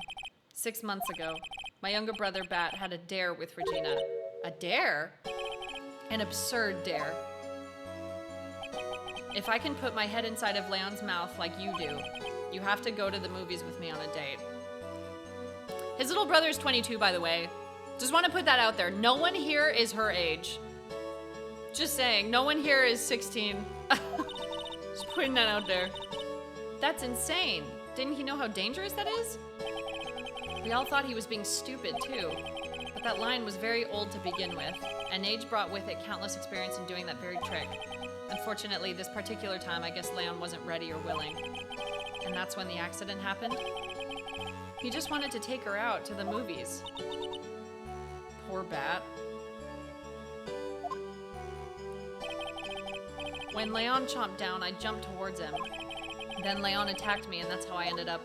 6 months ago. My younger brother, Bat, had a dare with Regina. A dare? An absurd dare. If I can put my head inside of Leon's mouth like you do, you have to go to the movies with me on a date. His little brother is 22, by the way. Just want to put that out there. No one here is her age. Just saying, no one here is 16. Just putting that out there. That's insane. Didn't he know how dangerous that is? We all thought he was being stupid, too. But that line was very old to begin with, and age brought with it countless experience in doing that very trick. Unfortunately, this particular time, I guess Leon wasn't ready or willing. And that's when the accident happened. He just wanted to take her out to the movies. Poor Bat. When Leon chomped down, I jumped towards him. Then Leon attacked me, and that's how I ended up...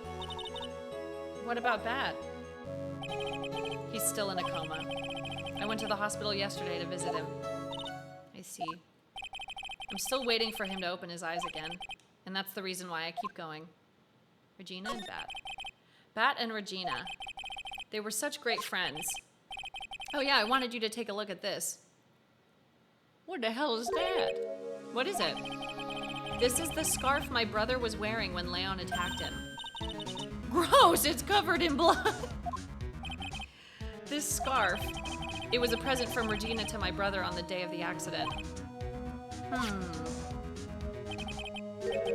What about Bat? He's still in a coma. I went to the hospital yesterday to visit him. I see. I'm still waiting for him to open his eyes again. And that's the reason why I keep going. Regina and Bat. Bat and Regina. They were such great friends. Oh yeah, I wanted you to take a look at this. What the hell is that? What is it? This is the scarf my brother was wearing when Leon attacked him. Gross, it's covered in blood. This scarf, it was a present from Regina to my brother on the day of the accident.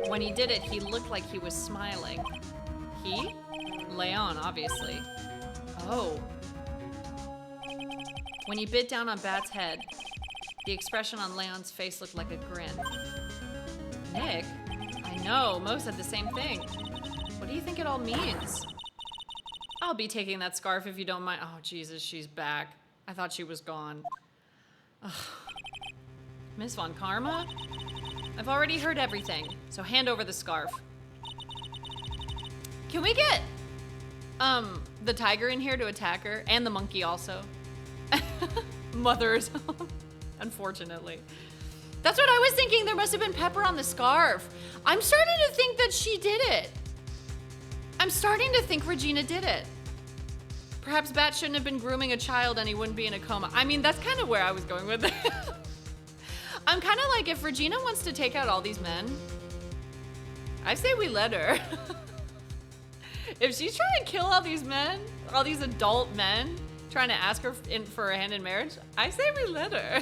When he did it, he looked like he was smiling. He? Leon, obviously. Oh. When he bit down on Bat's head, the expression on Leon's face looked like a grin. Nick? I know, Mo said the same thing. What do you think it all means? I'll be taking that scarf if you don't mind. Oh, Jesus, she's back. I thought she was gone. Ugh. Miss Von Karma? I've already heard everything, so hand over the scarf. Can we get, the tiger in here to attack her? And the monkey also. Mothers. Unfortunately. That's what I was thinking. There must have been pepper on the scarf. I'm starting to think that she did it. I'm starting to think Regina did it. Perhaps Bat shouldn't have been grooming a child and he wouldn't be in a coma. I mean, that's kind of where I was going with it. I'm kind of like, if Regina wants to take out all these men, I say we let her. If she's trying to kill all these men, all these adult men, trying to ask her for a hand in marriage, I say we let her.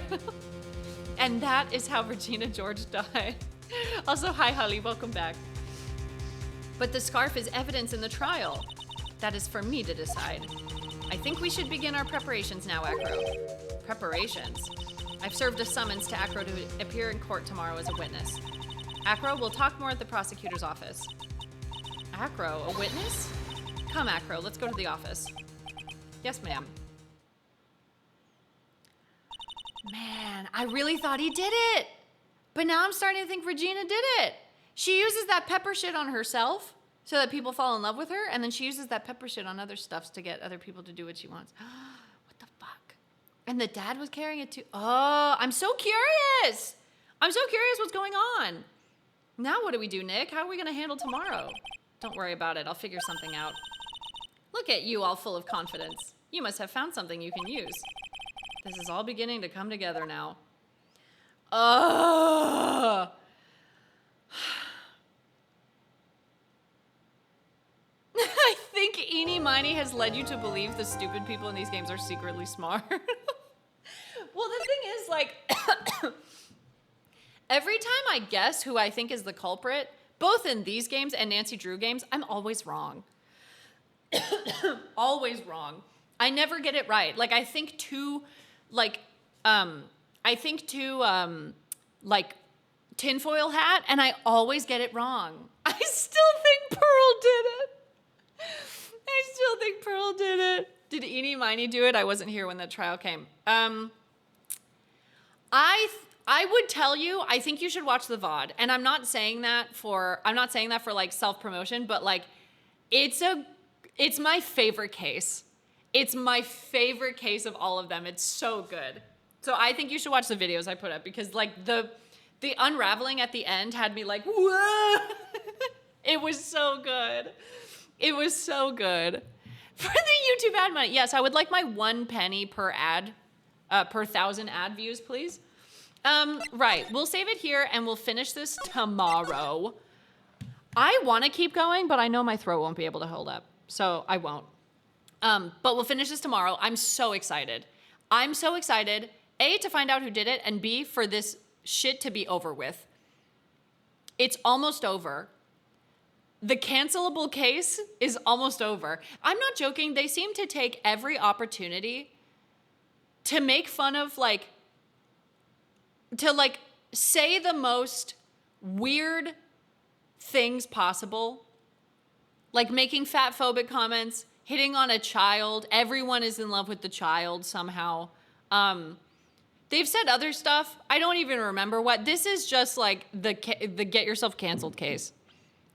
And that is how Regina George died. Also, hi, Holly, welcome back. But the scarf is evidence in the trial. That is for me to decide. I think we should begin our preparations now, Acro. Preparations? I've served a summons to Acro to appear in court tomorrow as a witness. Acro, we'll talk more at the prosecutor's office. Acro, a witness? Come, Acro, let's go to the office. Yes, ma'am. Man, I really thought he did it. But now I'm starting to think Regina did it. She uses that pepper shit on herself so that people fall in love with her, and then she uses that pepper shit on other stuffs to get other people to do what she wants. What the fuck? And the dad was carrying it too. Oh, I'm so curious. I'm so curious what's going on. Now what do we do, Nick? How are we going to handle tomorrow? Don't worry about it. I'll figure something out. Look at you, all full of confidence. You must have found something you can use. This is all beginning to come together now. I think Eenie Miney has led you to believe the stupid people in these games are secretly smart. Well, the thing is, like, every time I guess who I think is the culprit, both in these games and Nancy Drew games, I'm always wrong. Always wrong. I never get it right. Like, I think too, like, tinfoil hat, and I always get it wrong. I still think Pearl did it. I still think Pearl did it. Did Eenie Miney do it? I wasn't here when that trial came. I would tell you, I think you should watch the VOD. And I'm not saying that for like self-promotion, but like it's my favorite case. It's my favorite case of all of them. It's so good. So I think you should watch the videos I put up, because like the unraveling at the end had me like, whoa. It was so good. It was so good. For the YouTube ad money, yes, I would like my 1 penny per ad, per 1,000 ad views, please. Right, we'll save it here and we'll finish this tomorrow. I want to keep going, but I know my throat won't be able to hold up, so I won't. But we'll finish this tomorrow. I'm so excited. I'm so excited, A, to find out who did it, and B, for this shit to be over with. It's almost over. The cancelable case is almost over. I'm not joking. They seem to take every opportunity to make fun of, like, to, like, say the most weird things possible. Like making fat-phobic comments, hitting on a child. Everyone is in love with the child somehow. They've said other stuff. I don't even remember what. This is just like the get yourself canceled case.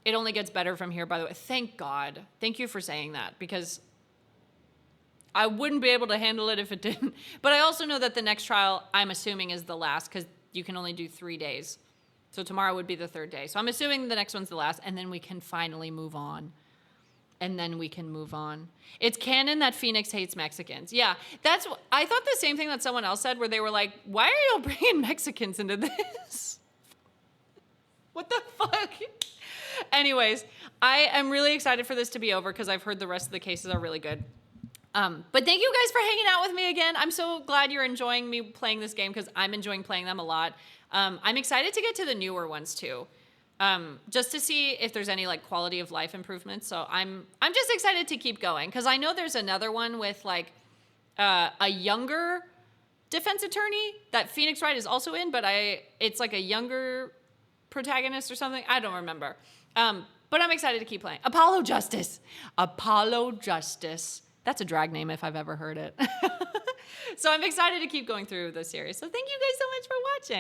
It only gets better from here, by the way. Thank God. Thank you for saying that, because I wouldn't be able to handle it if it didn't. But I also know that the next trial, I'm assuming, is the last, because you can only do 3 days. So tomorrow would be the 3rd day. So I'm assuming the next one's the last, and then we can finally move on. And then we can move on. It's canon that Phoenix hates Mexicans. Yeah, I thought the same thing that someone else said, where they were like, why are y'all bringing Mexicans into this? What the fuck? Anyways, I am really excited for this to be over because I've heard the rest of the cases are really good. But thank you guys for hanging out with me again. I'm so glad you're enjoying me playing this game because I'm enjoying playing them a lot. I'm excited to get to the newer ones too. Just to see if there's any like quality of life improvements. So I'm just excited to keep going because I know there's another one with like a younger defense attorney that Phoenix Wright is also in, but it's like a younger protagonist or something. I don't remember. But I'm excited to keep playing. Apollo Justice. Apollo Justice. That's a drag name if I've ever heard it. So I'm excited to keep going through the series. So thank you guys so much for watching.